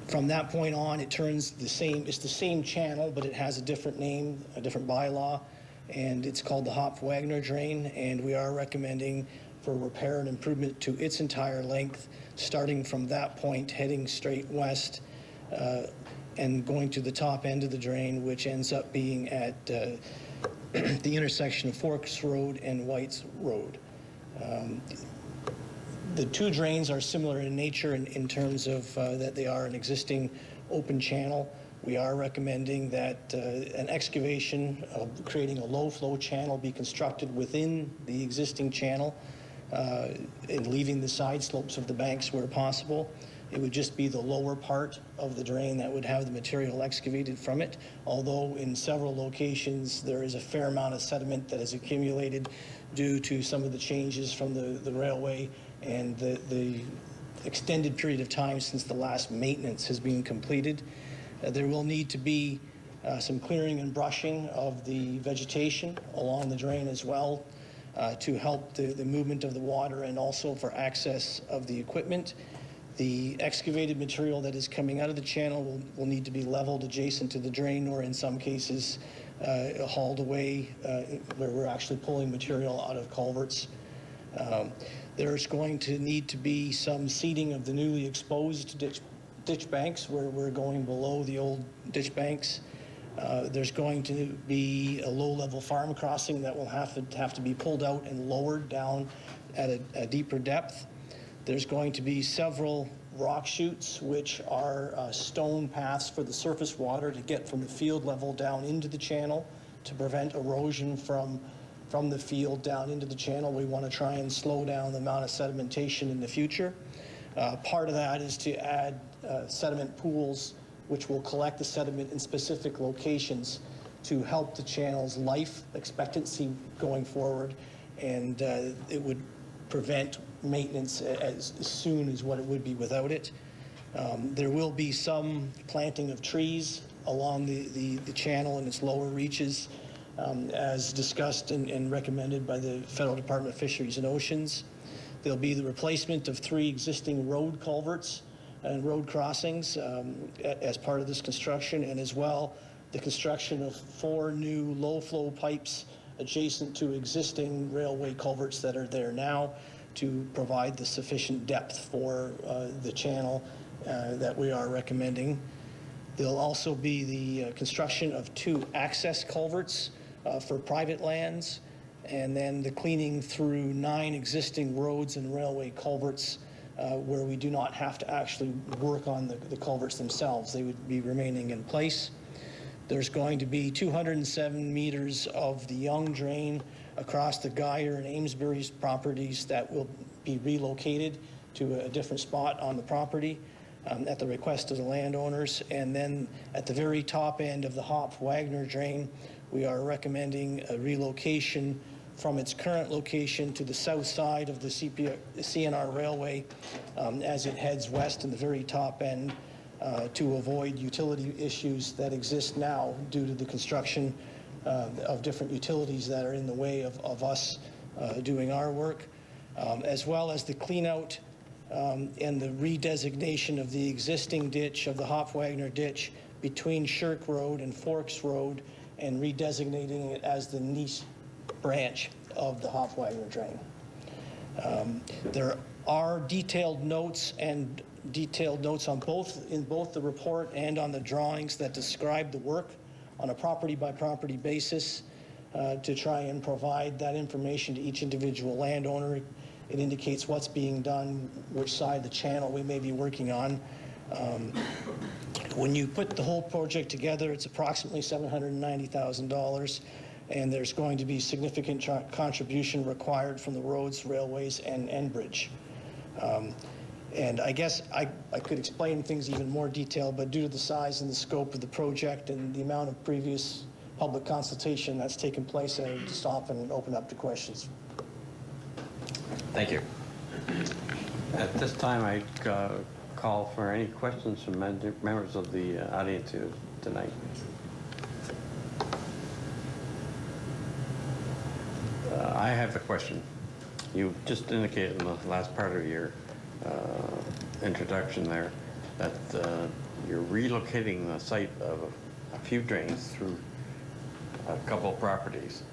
N: From that point on, it turns the same, it's the same channel, but it has a different name, a different bylaw, and it's called the Hop-Wagner Drain, and we are recommending for repair and improvement to its entire length, starting from that point, heading straight west, and going to the top end of the drain, which ends up being at the intersection of Forks Road and White's Road. The two drains are similar in nature in terms of that they are an existing open channel. We are recommending that an excavation of creating a low-flow channel be constructed within the existing channel and leaving the side slopes of the banks where possible. It would just be the lower part of the drain that would have the material excavated from it, although in several locations there is a fair amount of sediment that has accumulated due to some of the changes from the railway and the extended period of time since the last maintenance has been completed. There will need to be some clearing and brushing of the vegetation along the drain as well to help the movement of the water and also for access of the equipment. The excavated material that is coming out of the channel will need to be leveled adjacent to the drain, or in some cases hauled away where we're actually pulling material out of culverts. There's going to need to be some seeding of the newly exposed ditch banks where we're going below the old ditch banks. There's going to be a low-level farm crossing that will have to be pulled out and lowered down at a deeper depth. There's going to be several rock chutes, which are stone paths for the surface water to get from the field level down into the channel to prevent erosion from the field down into the channel. We want to try and slow down the amount of sedimentation in the future. Part of that is to add sediment pools, which will collect the sediment in specific locations to help the channel's life expectancy going forward, and it would prevent maintenance as soon as what it would be without it. There will be some planting of trees along the channel and its lower reaches, as discussed and recommended by the Federal Department of Fisheries and Oceans. There'll be the replacement of 3 existing road culverts and road crossings as part of this construction, and as well the construction of 4 new low-flow pipes adjacent to existing railway culverts that are there now to provide the sufficient depth for the channel that we are recommending. There'll also be the construction of 2 access culverts for private lands, and then the cleaning through 9 existing roads and railway culverts where we do not have to actually work on the culverts themselves. They would be remaining in place. There's going to be 207 meters of the Young Drain across the Geyer and Amesbury's properties that will be relocated to a different spot on the property at the request of the landowners. And then at the very top end of the Hop-Wagner Drain, we are recommending a relocation from its current location to the south side of the CNR Railway as it heads west in the very top end to avoid utility issues that exist now due to the construction of different utilities that are in the way of us doing our work, as well as the clean out and the redesignation of the existing ditch of the Hop-Wagner ditch between Shirk Road and Forks Road, and redesignating it as the Nice branch of the Hop-Wagner Drain. There are detailed notes on both the report and on the drawings that describe the work on a property-by-property basis to try and provide that information to each individual landowner. It indicates what's being done, which side of the channel we may be working on. When you put the whole project together, it's approximately $790,000, and there's going to be significant contribution required from the roads, railways, and Enbridge. And I guess I could explain things even more detail, but due to the size and the scope of the project and the amount of previous public consultation that's taken place, I would stop and open up to questions.
A: Thank you. At this time, I call for any questions from members of the audience here tonight. I have a question. You just indicated in the last part of your introduction there that you're relocating the site of a few drains through a couple of properties.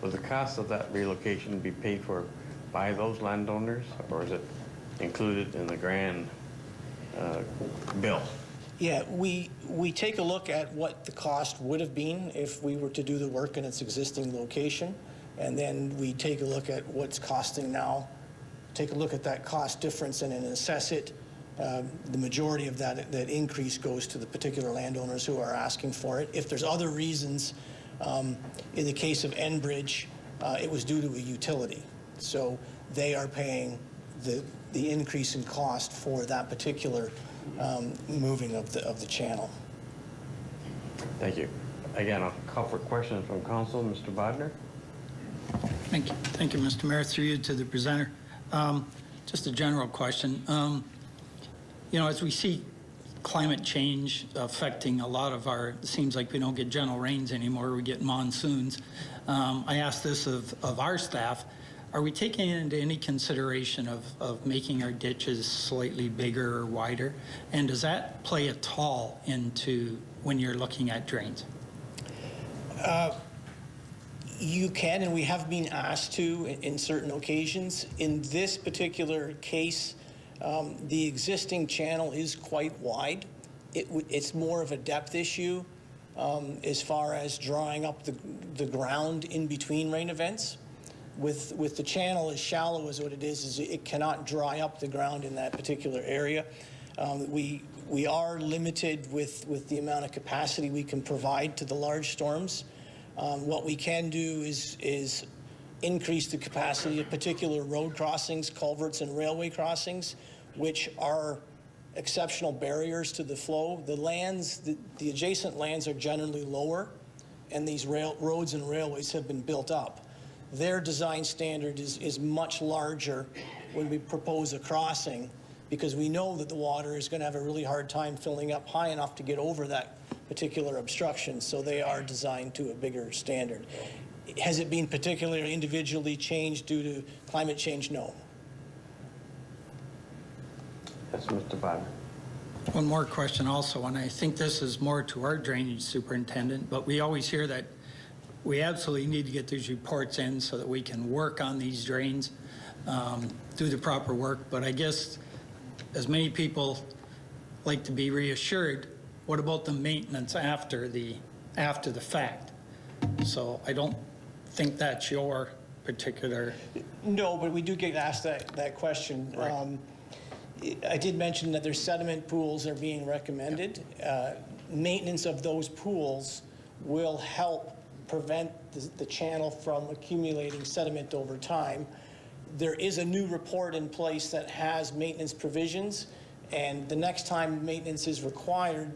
A: Will the cost of that relocation be paid for by those landowners, or is it included in the grand bill?
N: Yeah, we take a look at what the cost would have been if we were to do the work in its existing location, and then we take a look at what's costing now, take a look at that cost difference and then assess it. The majority of that increase goes to the particular landowners who are asking for it. If there's other reasons, in the case of Enbridge, it was due to a utility. So they are paying the increase in cost for that particular moving of the channel.
A: Thank you. Again, I'll call for questions from council. Mr. Bodner.
D: Thank you. Thank you, Mr. Mayor. Through you to the presenter. Just a general question. You know, as we see climate change affecting a lot of our, it seems like we don't get gentle rains anymore, we get monsoons. I asked this of our staff, are we taking into any consideration of making our ditches slightly bigger or wider? And does that play at all into when you're looking at drains?
N: You can, and we have been asked to in certain occasions. In this particular case, the existing channel is quite wide. It's more of a depth issue as far as drawing up the ground in between rain events. With the channel as shallow as what it is it cannot dry up the ground in that particular area. We are limited with the amount of capacity we can provide to the large storms. What we can do is increase the capacity of particular road crossings, culverts, and railway crossings, which are exceptional barriers to the flow. The adjacent lands are generally lower, and these roads and railways have been built up. Their design standard is much larger when we propose a crossing, because we know that the water is going to have a really hard time filling up high enough to get over that particular obstruction, so they are designed to a bigger standard. Has it been particularly individually changed due to climate change? No.
A: Yes, Mr. Bodner.
D: One more question also, and I think this is more to our drainage superintendent, but we always hear that we absolutely need to get these reports in so that we can work on these drains, do the proper work. But I guess as many people like to be reassured, what about the maintenance after the fact? So I don't think that's your particular.
N: No, but we do get asked that question. Right. I did mention that there's sediment pools are being recommended. Maintenance of those pools will help prevent the channel from accumulating sediment over time. There is a new report in place that has maintenance provisions, and the next time maintenance is required,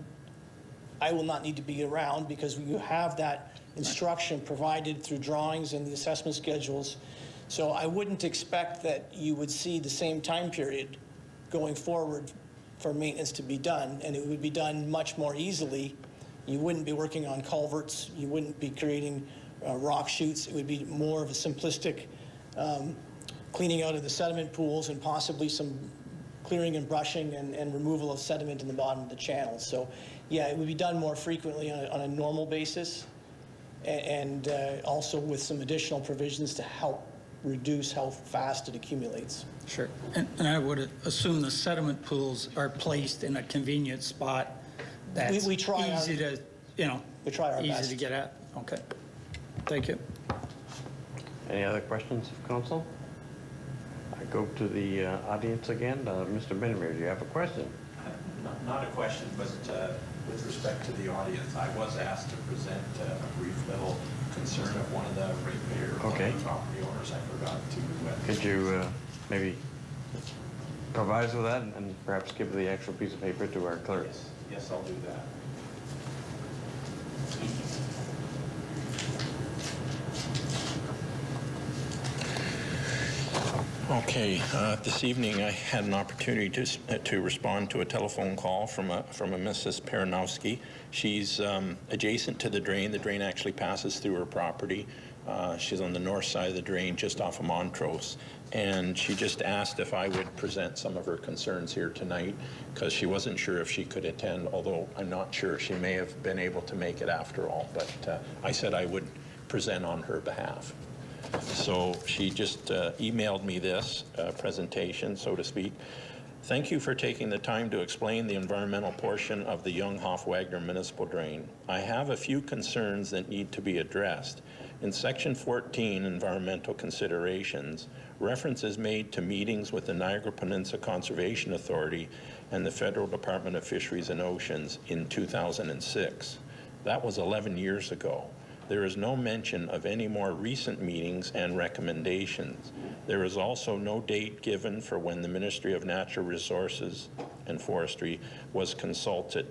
N: I will not need to be around, because you have that instruction provided through drawings and the assessment schedules. So I wouldn't expect that you would see the same time period going forward for maintenance to be done, and it would be done much more easily. You wouldn't be working on culverts, you wouldn't be creating rock chutes. It would be more of a simplistic cleaning out of the sediment pools and possibly some clearing and brushing and removal of sediment in the bottom of the channel. So yeah, it would be done more frequently on a normal basis, and also with some additional provisions to help reduce how fast it accumulates.
D: Sure. And I would assume the sediment pools are placed in a convenient spot that's
N: we try
D: easy to, you know,
N: we try our
D: easy
N: best
D: to get at. Okay. Thank you.
A: Any other questions of council? I go to the audience again. Mr. Benamir, do you have a question?
M: Not a question, but with respect to the audience, I was asked to present a brief little concern of one of the ratepayers,
A: okay,
M: one of the property owners. I forgot to.
A: Could you maybe provide us with that and perhaps give the actual piece of paper to our clerk?
M: Yes, I'll do that. Okay, this evening I had an opportunity to respond to a telephone call from a Mrs. Peranowski. She's adjacent to the drain. The drain actually passes through her property. She's on the north side of the drain, just off of Montrose. And she just asked if I would present some of her concerns here tonight, because she wasn't sure if she could attend, although I'm not sure. She may have been able to make it after all, but I said I would present on her behalf. So she just emailed me this presentation, so to speak. Thank you for taking the time to explain the environmental portion of the Young-Hoff-Wagner Municipal Drain. I have a few concerns that need to be addressed. In Section 14, Environmental Considerations, reference is made to meetings with the Niagara Peninsula Conservation Authority and the Federal Department of Fisheries and Oceans in 2006. That was 11 years ago. There is no mention of any more recent meetings and recommendations. There is also no date given for when the Ministry of Natural Resources and Forestry was consulted.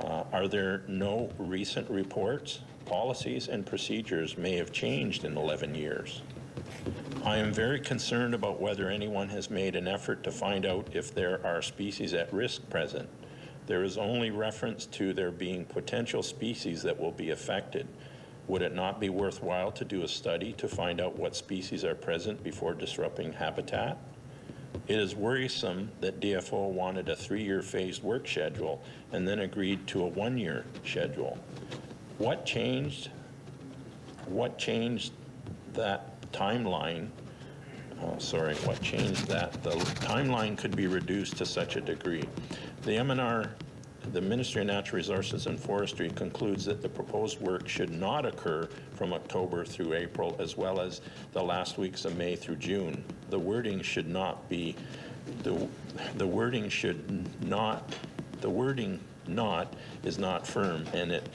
M: Are there no recent reports? Policies and procedures may have changed in 11 years. I am very concerned about whether anyone has made an effort to find out if there are species at risk present. There is only reference to there being potential species that will be affected. Would it not be worthwhile to do a study to find out what species are present before disrupting habitat? It is worrisome that DFO wanted a 3-year phased work schedule and then agreed to a 1-year schedule. What changed that timeline? What changed that? The timeline could be reduced to such a degree. The MNR, the Ministry of Natural Resources and Forestry, concludes that the proposed work should not occur from October through April, as well as the last weeks of May through June. The wording should not be, the wording not is not firm, and it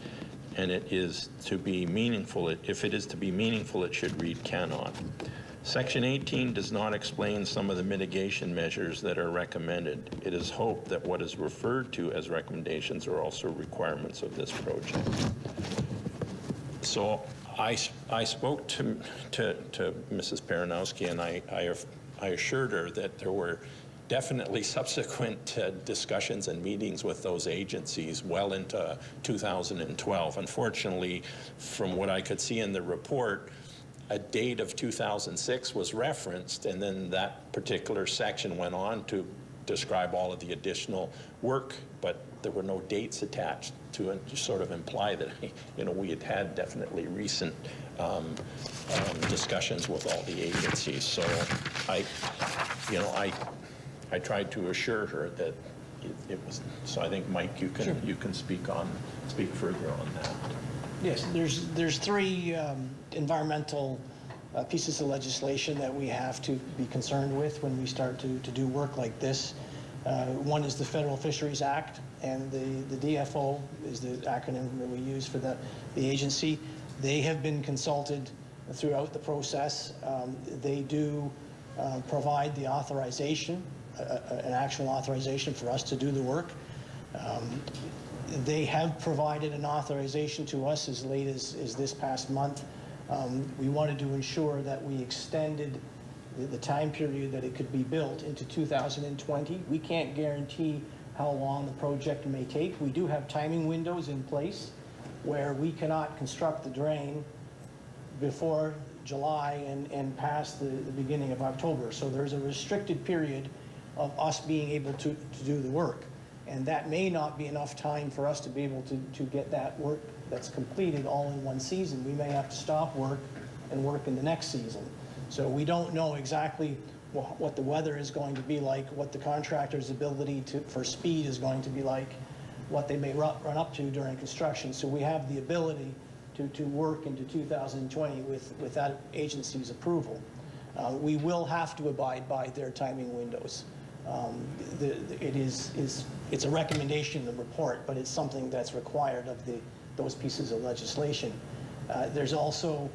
M: is to be meaningful. If it is to be meaningful, it should read cannot. Section 18 does not explain some of the mitigation measures that are recommended. It is hoped that what is referred to as recommendations are also requirements of this project. So I spoke to Mrs. Peranowski, and I assured her that there were definitely subsequent discussions and meetings with those agencies well into 2012. Unfortunately, from what I could see in the report, a date of 2006 was referenced, and then that particular section went on to describe all of the additional work, but there were no dates attached to it, to sort of imply that, you know, we had definitely recent discussions with all the agencies. So I tried to assure her that it was. So I think, Mike, you can speak further on that.
N: Yes, there's 3 environmental pieces of legislation that we have to be concerned with when we start to do work like this. One is the Federal Fisheries Act, and the DFO is the acronym that we use for the agency. They have been consulted throughout the process. They do provide the authorization, an actual authorization for us to do the work. They have provided an authorization to us as late as this past month. We wanted to ensure that we extended the time period that it could be built into 2020. We can't guarantee how long the project may take. We do have timing windows in place where we cannot construct the drain before July and past the beginning of October. So there's a restricted period of us being able to do the work. And that may not be enough time for us to be able to get that work that's completed all in one season. We may have to stop work and work in the next season. So we don't know exactly what the weather is going to be like, what the contractor's ability for speed is going to be like, what they may run up to during construction. So we have the ability to work into 2020 with that agency's approval. We will have to abide by their timing windows. It's a recommendation in the report, but it's something that's required of those pieces of legislation. There's also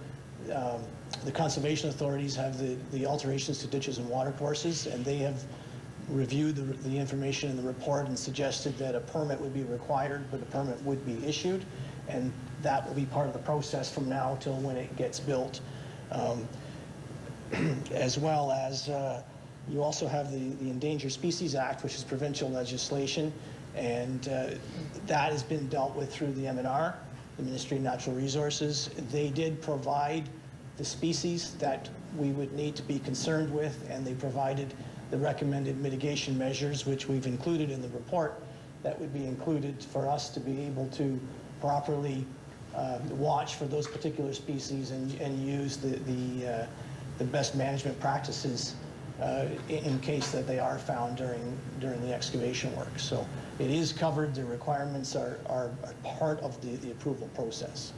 N: the conservation authorities have the alterations to ditches and watercourses, and they have reviewed the information in the report and suggested that a permit would be required, but a permit would be issued, and that will be part of the process from now till when it gets built. As well as you also have the Endangered Species Act, which is provincial legislation, and that has been dealt with through the MNR, the Ministry of Natural Resources. They did provide the species that we would need to be concerned with, and they provided the recommended mitigation measures, which we've included in the report, that would be included for us to be able to properly watch for those particular species and use the best management practices in case that they are found during the excavation work. So it is covered. The requirements are part of the approval process.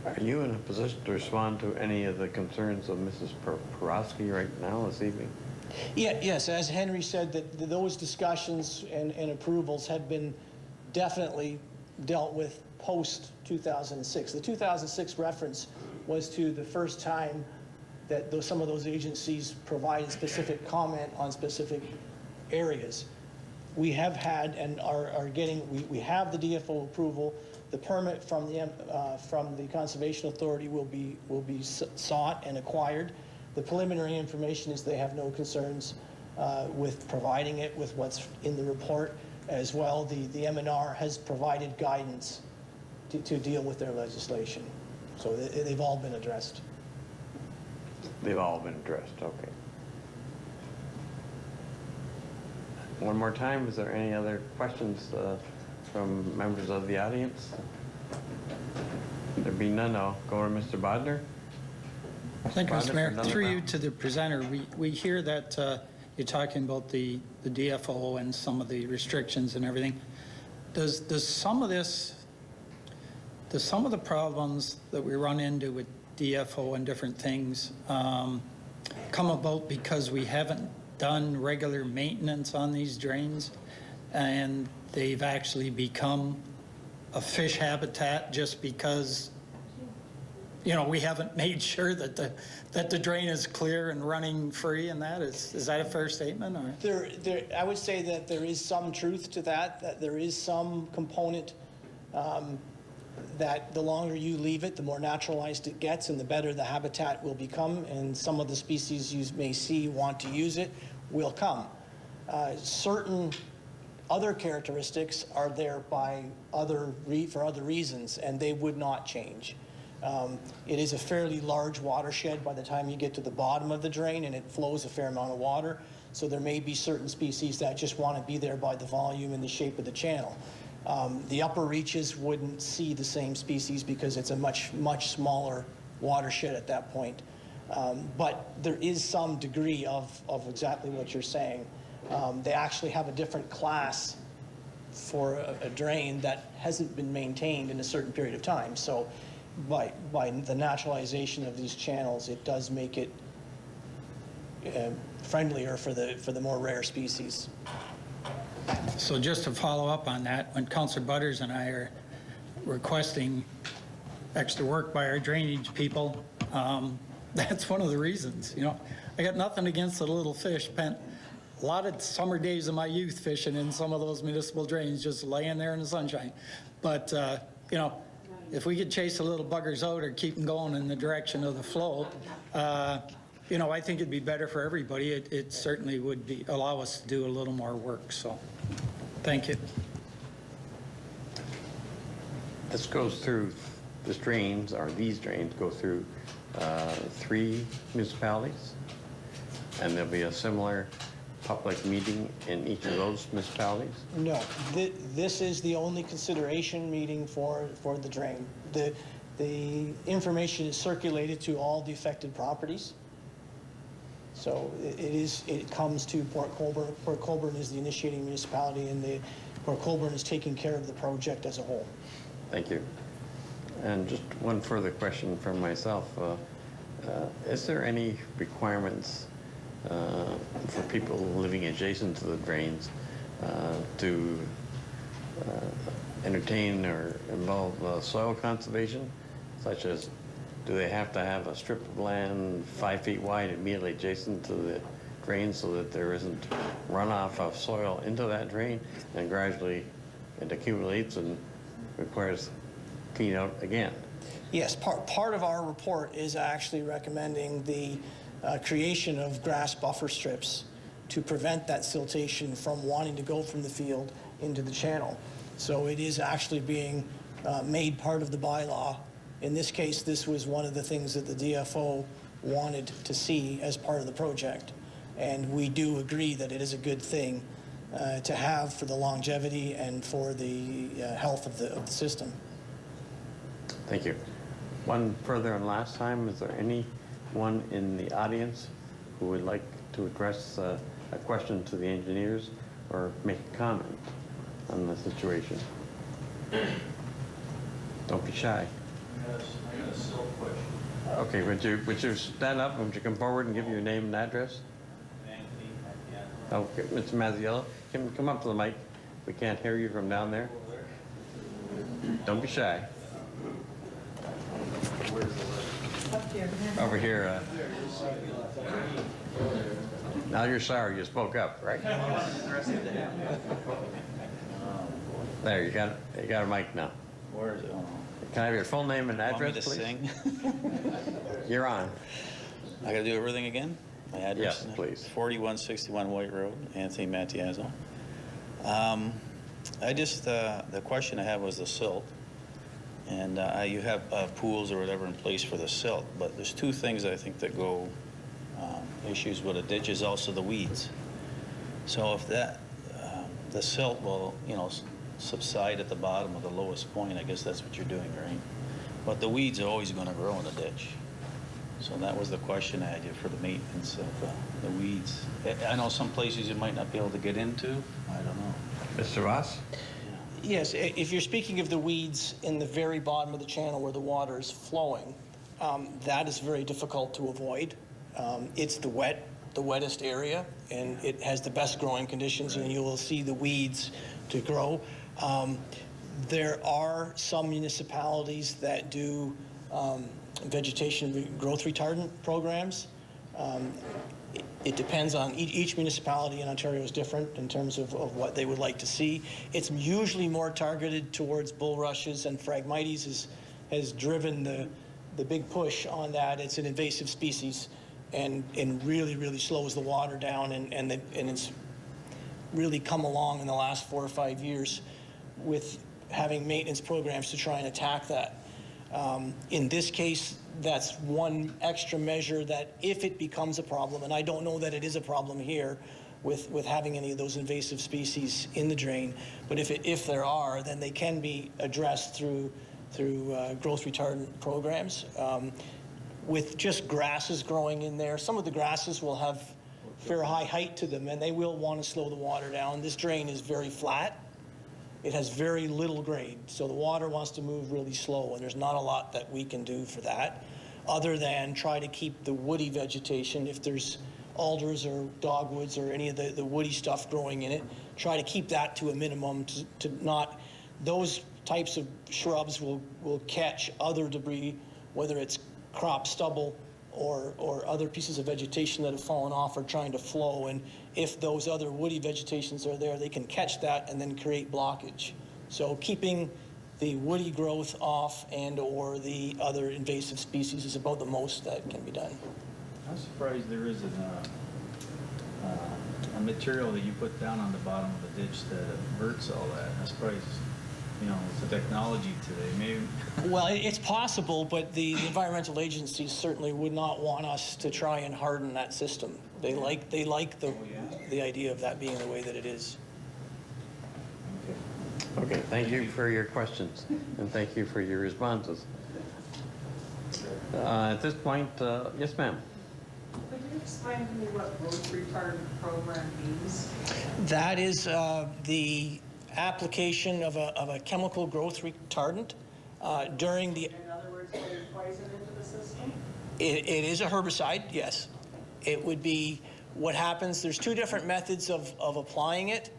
A: Are you in a position to respond to any of the concerns of Mrs. Porosky right now this evening?
N: Yes, as Henry said, that those discussions and approvals had been definitely dealt with post-2006. The 2006 reference was to the first time that some of those agencies provided specific comment on specific areas. We have had and are getting, we have the DFO approval. The permit from the Conservation Authority will be sought and acquired. The preliminary information is they have no concerns with providing it with what's in the report as well. The MNR has provided guidance to deal with their legislation. So they've all been addressed.
A: They've all been addressed, okay. One more time, is there any other questions from members of the audience? There be none, I'll go to Mr. Bodner.
D: Thank you, Mr. Mayor. Through you to the presenter, we hear that you're talking about the DFO and some of the restrictions and everything. Does some of the problems that we run into with DFO and different things come about because we haven't done regular maintenance on these drains and they've actually become a fish habitat just because, you know, we haven't made sure that the drain is clear and running free, and that is that a fair statement? Or?
N: I would say that there is some truth to that there is some component that the longer you leave it, the more naturalized it gets and the better the habitat will become, and some of the species you may see want to use it will come. Certain other characteristics are there for other reasons, and they would not change. It is a fairly large watershed by the time you get to the bottom of the drain, and it flows a fair amount of water. So there may be certain species that just want to be there by the volume and the shape of the channel. The upper reaches wouldn't see the same species because it's a much smaller watershed at that point. But there is some degree of exactly what you're saying. They actually have a different class for a drain that hasn't been maintained in a certain period of time. So by the naturalization of these channels, it does make it friendlier for the more rare species.
D: So just to follow up on that, when Councillor Butters and I are requesting extra work by our drainage people, that's one of the reasons. You know, I got nothing against the little fish. Spent a lot of summer days of my youth fishing in some of those municipal drains, just laying there in the sunshine. But you know, if we could chase the little buggers out or keep them going in the direction of the flow, you know, I think it'd be better for everybody. It certainly would allow us to do a little more work. So, thank you.
A: This goes through the drains, or these drains go through 3 municipalities, and there'll be a similar public meeting in each of those municipalities?
N: No, this is the only consideration meeting for the drain. The information is circulated to all the affected properties. So it comes to Port Colborne. Port Colborne is the initiating municipality, and Port Colborne is taking care of the project as a whole.
A: Thank you. And just one further question from myself. Is there any requirements for people living adjacent to the drains to entertain or involve soil conservation, such as do they have to have a strip of land 5 feet wide immediately adjacent to the drain so that there isn't runoff of soil into that drain and gradually it accumulates and requires clean out again?
N: Yes, part of our report is actually recommending the creation of grass buffer strips to prevent that siltation from wanting to go from the field into the channel. So it is actually being made part of the bylaw In this case, this was one of the things that the DFO wanted to see as part of the project. And we do agree that it is a good thing to have for the longevity and for the health of the system.
A: Thank you. One further and last time, is there anyone in the audience who would like to address a question to the engineers or make a comment on the situation? Don't be shy.
H: I got a silk question.
A: Okay, would you stand up? Would you come forward and give your name and address? Okay, Mr. Mazziello, come up to the mic. We can't hear you from down there. Don't be shy. Over here. Now you're sorry you spoke up, right? There, you got a mic now.
O: Where is it?
A: Can I have your full name and address, please?
O: Sing?
A: You're on.
O: I got to do everything again? My address?
A: Yes, please.
O: 4161 White Road, Anthony Mattiazzo. The question I have was the silt. And you have pools or whatever in place for the silt, but there's two things I think that go issues with a ditch is also the weeds. So if the silt will, subside at the bottom of the lowest point, I guess that's what you're doing, right? But the weeds are always going to grow in the ditch. So that was the question I had for the maintenance of the weeds. I know some places you might not be able to get into. I don't know.
A: Mr. Ross?
N: Yes, if you're speaking of the weeds in the very bottom of the channel where the water is flowing, that is very difficult to avoid. It's the wettest area, and it has the best growing conditions, and you will see the weeds to grow. There are some municipalities that do vegetation growth retardant programs. It depends on each municipality in Ontario is different in terms of what they would like to see. It's usually more targeted towards bulrushes, and Phragmites has driven the big push on that. It's an invasive species and really, really slows the water down, and it's really come along in the last 4 or 5 years with having maintenance programs to try and attack that. In this case, that's one extra measure that if it becomes a problem, and I don't know that it is a problem here with having any of those invasive species in the drain, but if there are, then they can be addressed through growth retardant programs. With just grasses growing in there, some of the grasses will have fair high height to them, and they will want to slow the water down. This drain is very flat. It has very little grade, so the water wants to move really slow, and there's not a lot that we can do for that other than try to keep the woody vegetation, if there's alders or dogwoods or any of the woody stuff growing in it, try to keep that to a minimum to not, those types of shrubs will catch other debris, whether it's crop stubble or other pieces of vegetation that have fallen off or trying to flow. And if those other woody vegetations are there, they can catch that and then create blockage. So keeping the woody growth off and or the other invasive species is about the most that can be done.
H: I'm surprised there isn't a material that you put down on the bottom of the ditch that averts all that. I'm surprised, it's the technology today. Maybe.
N: Well, it's possible, but the environmental agencies certainly would not want us to try and harden that system. They like the idea of that being the way that it is.
A: Okay, thank you for your questions, and thank you for your responses. At this point, yes, ma'am.
P: Could you explain to me what growth retardant program means?
N: That is the application of a chemical growth retardant during the...
P: In other words, putting poison into the system?
N: It is a herbicide, yes. It would be what happens. There's two different methods of applying it.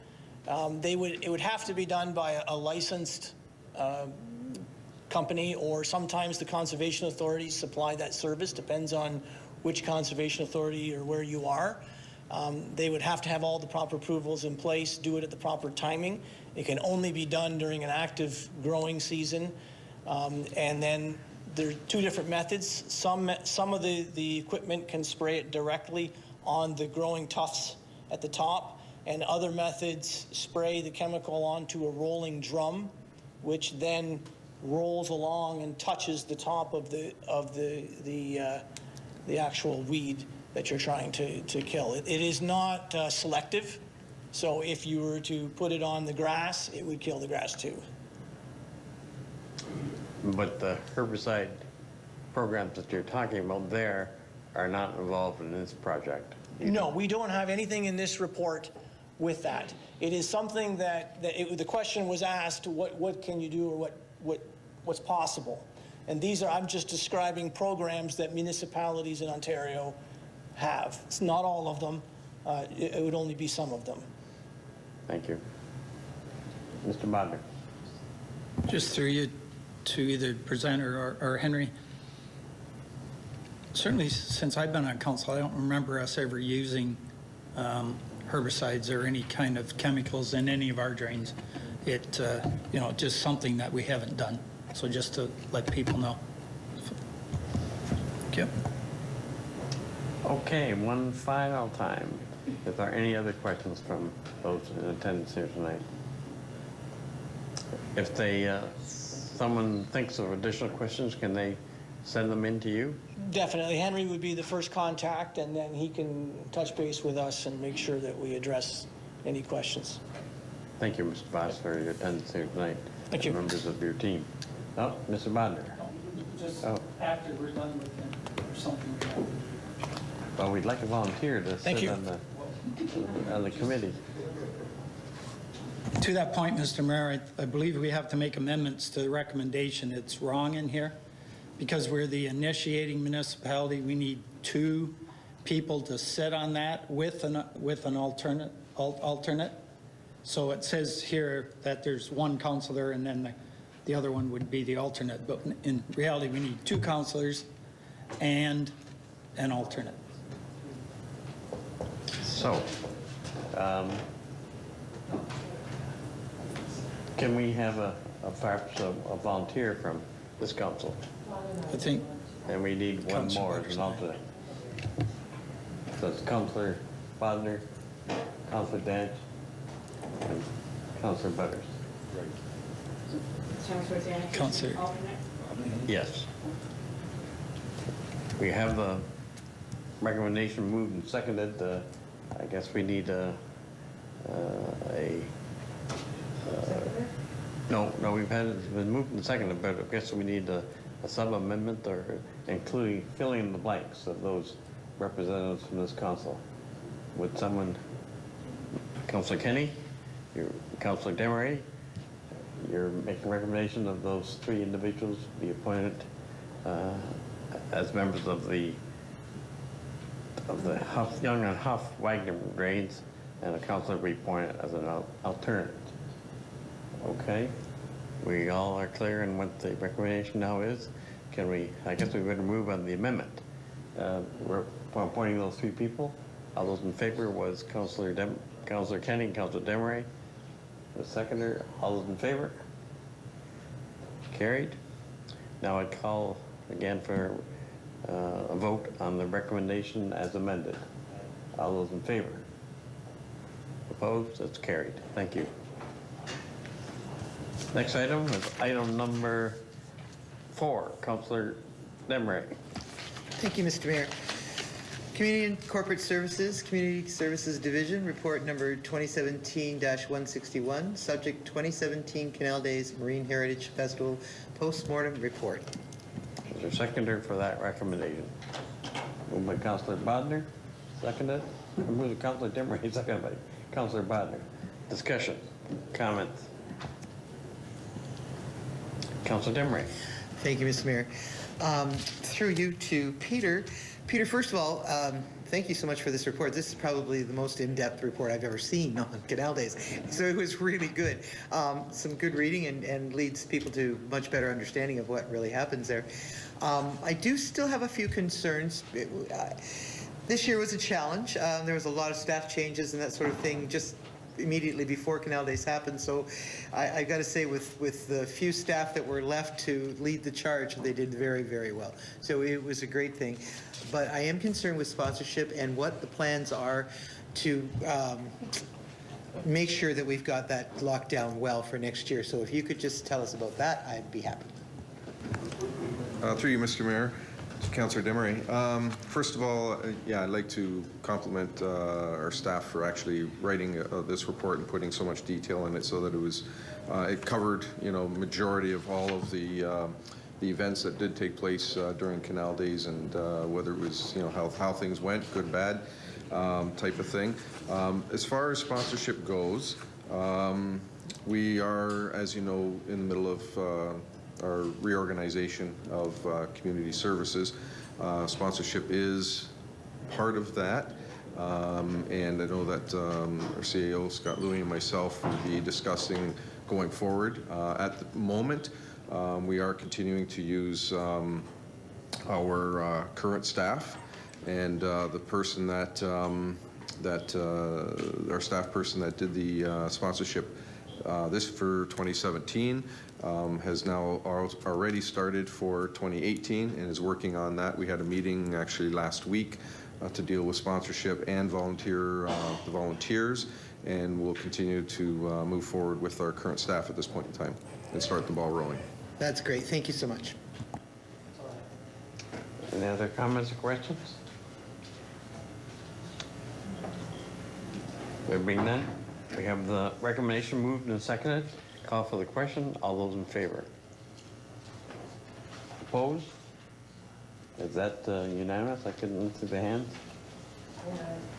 N: It would have to be done by a licensed company, or sometimes the conservation authorities supply that service, depends on which conservation authority or where you are. They would have to have all the proper approvals in place, do it at the proper timing. It can only be done during an active growing season. And then there are two different methods. Some of the equipment can spray it directly on the growing tufts at the top, and other methods spray the chemical onto a rolling drum, which then rolls along and touches the top of the actual weed that you're trying to kill. It is not selective, so if you were to put it on the grass, it would kill the grass too.
A: But the herbicide programs that you're talking about there are not involved in this project.
N: No, we don't have anything in this report with that. It is something that the question was asked, what can you do, or what's possible? And these are, I'm just describing programs that municipalities in Ontario have. It's not all of them. It would only be some of them.
A: Thank you. Mr. Bodner.
D: Just through you to either presenter or Henry. Certainly since I've been on council, I don't remember us ever using herbicides or any kind of chemicals in any of our drains. It, you know, just something that we haven't done. So just to let people know. Yep.
A: Okay, one final time. Is there any other questions from those in attendance here tonight? If they, someone thinks of additional questions, can they send them in to you?
N: Definitely. Henry would be the first contact, and then he can touch base with us and make sure that we address any questions.
A: Thank you, Mr. Voss, for your attendance here tonight.
N: Thank you.
A: Members of your team. Oh, Mr. Bodner.
D: Just after we're done with him or something.
A: Well, we'd like a volunteer to sit on the committee.
D: To that point, Mr. Mayor, I believe we have to make amendments to the recommendation. It's wrong in here. Because we're the initiating municipality, we need 2 people to sit on that with an alternate. So it says here that there's 1 councillor and then the other one would be the alternate. But in reality, we need 2 councillors and an alternate.
A: So, can we have perhaps a volunteer from this council?
D: I think.
A: And we need one more as an alternate. So it's Councillor Bodner, Councillor Dance, and Councillor Butters.
D: Councillor.
A: Yes. We have the recommendation moved and seconded. I guess we need no, we've had it's been moved and seconded, but I guess we need a sub-amendment or including filling in the blanks of those representatives from this council. Would someone, Councillor Kenny, Councillor Desmarais, you're making a recommendation of those 3 individuals be appointed as members of the Young and Huff Wagner grades, and a councillor be appointed as an alternate. Okay, we all are clear on what the recommendation now is. Can we, I guess we better move on the amendment. We're appointing those 3 people. All those in favor was Councillor Kenny and Councillor Desmarais. The seconder, all those in favor? Carried. Now I call again for a vote on the recommendation as amended. All those in favor? Opposed? That's carried. Thank you. Next item is item number 4. Councillor Desmarais.
E: Thank you, Mr. Mayor. Community and Corporate Services, Community Services Division, report number 2017-161, subject 2017 Canal Days Marine Heritage Festival postmortem report.
A: Is there a seconder for that recommendation? Moved by Councillor Bodner, seconded. Moved by Councillor Desmarais, seconded by Councillor Bodner. Discussion, comments. Councillor Desmarais.
E: Thank you, Mr. Mayor. Through you to Peter. Peter, first of all, thank you so much for this report. This is probably the most in-depth report I've ever seen on Canal Days. So it was really good. Some good reading and leads people to much better understanding of what really happens there. I do still have a few concerns. This year was a challenge. There was a lot of staff changes and that sort of thing just immediately before Canal Days happened. So I got to say, with the few staff that were left to lead the charge, they did very, very well. So it was a great thing. But I am concerned with sponsorship and what the plans are to make sure that we've got that locked down well for next year. So if you could just tell us about that, I'd be happy.
Q: Through you, Mr. Mayor, to Councillor Demery. First of all, yeah, I'd like to compliment our staff for actually writing this report and putting so much detail in it, so that it was, it covered, you know, majority of all of the events that did take place during Canal Days, and whether it was, you know, how things went, good, bad, type of thing. As far as sponsorship goes, we are, as you know, in the middle of our reorganization of community services. Sponsorship is part of that, and I know that our CAO, Scott Louie, and myself will be discussing going forward. At the moment, we are continuing to use our current staff, and the person that, our staff person that did the sponsorship this for 2017 has now already started for 2018 and is working on that. We had a meeting actually last week to deal with sponsorship and the volunteers, and we'll continue to move forward with our current staff at this point in time and start the ball rolling.
E: That's great. Thank you so much.
A: Any other comments or questions? There being none, we have the recommendation moved and seconded. Call for the question. All those in favor? Opposed? Is that unanimous? I couldn't see the hands.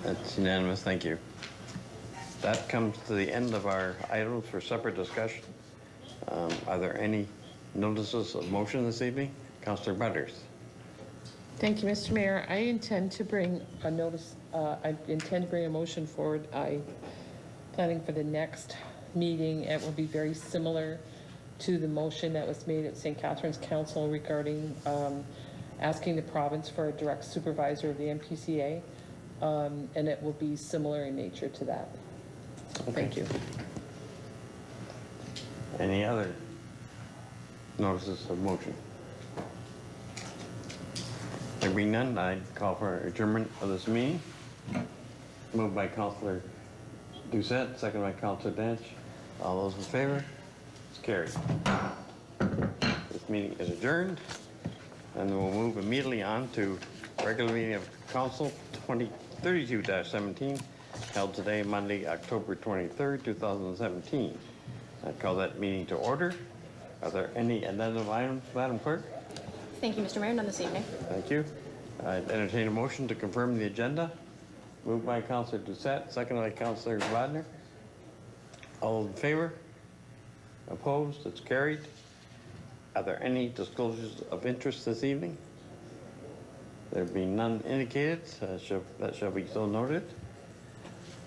A: That's unanimous. Thank you. That comes to the end of our items for separate discussion. Are there any notices of motion this evening? Councillor Butters.
I: Thank you, Mr. Mayor. I intend to bring a notice, I intend to bring a motion forward. I'm planning for the next meeting. It will be very similar to the motion that was made at St. Catharines Council regarding asking the province for a direct supervisor of the MPCA, and it will be similar in nature to that.
A: Okay.
I: Thank you.
A: Any other notices of motion? There being none, I call for adjournment of this meeting. Moved by Councillor Doucette, second by Councillor Dench. All those in favor? It's carried. This meeting is adjourned, and we'll move immediately on to regular meeting of Council 2032-17, held today, Monday, October 23rd, 2017. I call that meeting to order. Are there any addendum items, Madam Clerk?
C: Thank you, Mr. Mayor. None this evening.
A: Thank you. I'd entertain a motion to confirm the agenda. Moved by Councillor Doucette, seconded by Councillor Wagner. All in favor? Opposed? It's carried. Are there any disclosures of interest this evening? There being none indicated, that shall be so noted.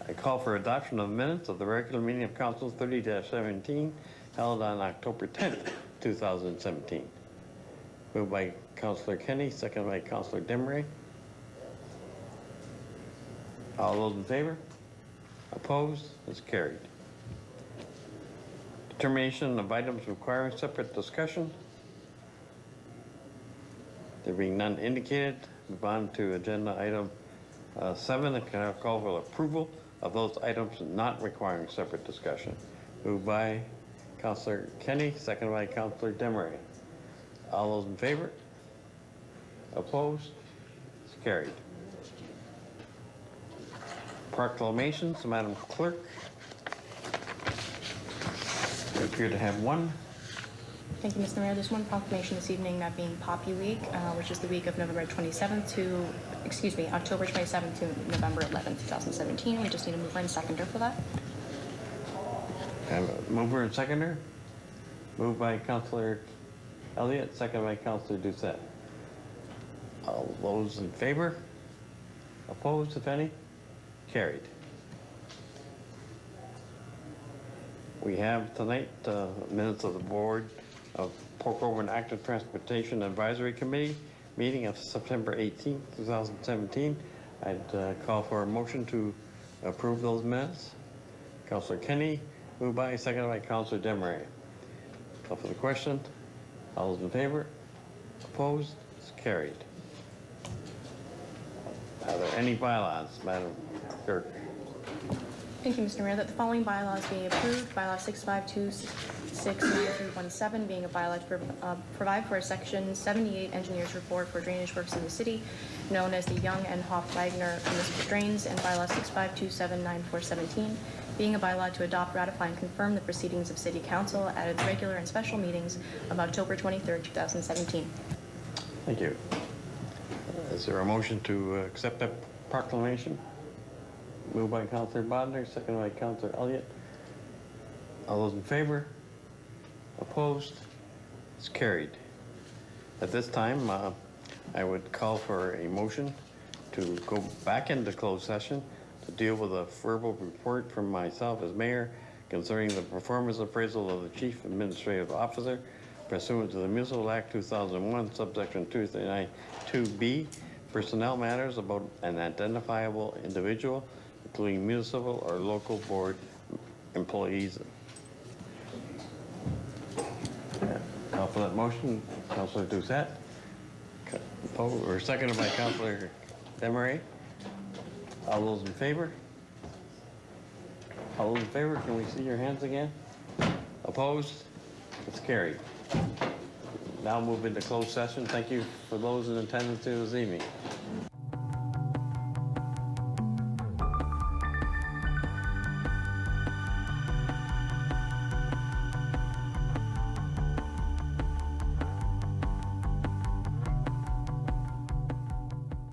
A: I call for adoption of minutes of the regular meeting of Council 30-17 held on October 10th, 2017. Moved by Councillor Kenny, seconded by Councillor Demery. All those in favor? Opposed? It's carried. Determination of items requiring separate discussion. There being none indicated, move on to agenda item 7. Can I call for approval of those items not requiring separate discussion? Moved by Councillor Kenny, seconded by Councillor Demery. All those in favor? Opposed? It's carried. Proclamations, Madam Clerk. We appear to have one.
C: Thank you, Mr. Mayor. There's one proclamation this evening, that being Poppy Week, which is the week of October 27th to November 11th, 2017. We just need a mover and seconder for that.
A: Have a mover and seconder. Moved by Councillor Elliott, second by Councillor Doucette. All those in favor? Opposed, if any? Carried. We have tonight minutes of the Board of Colborne Active Transportation Advisory Committee meeting of September 18th, 2017. I'd call for a motion to approve those minutes. Councillor Kenny, moved by, seconded by Councillor Demery. Call for the question. All those in favor? Opposed? It's carried. Are there any bylaws, Madam Clerk?
C: Thank you, Mr. Mayor. That the following bylaws be approved. Bylaw 652 969317, being a bylaw to provide for a Section 78 Engineers Report for drainage works in the city, known as the Young and Hoff-Wagner Municipal Drains, and bylaw 65279417, being a bylaw to adopt, ratify, and confirm the proceedings of City Council at its regular and special meetings of October 23rd, 2017.
A: Thank you. Is there a motion to accept that proclamation? Moved by Councillor Bodnar, seconded by Councillor Elliott. All those in favor? Opposed? It's carried. At this time, I would call for a motion to go back into closed session to deal with a verbal report from myself as mayor concerning the performance appraisal of the chief administrative officer pursuant to the Municipal Act 2001, subsection 239(2)B, personnel matters about an identifiable individual, including municipal or local board employees. Call for that motion, Councillor Doucette. Or seconded by Councillor Desmarais. All those in favor? All those in favor, can we see your hands again? Opposed? It's carried. Now move into closed session. Thank you for those in attendance here this evening.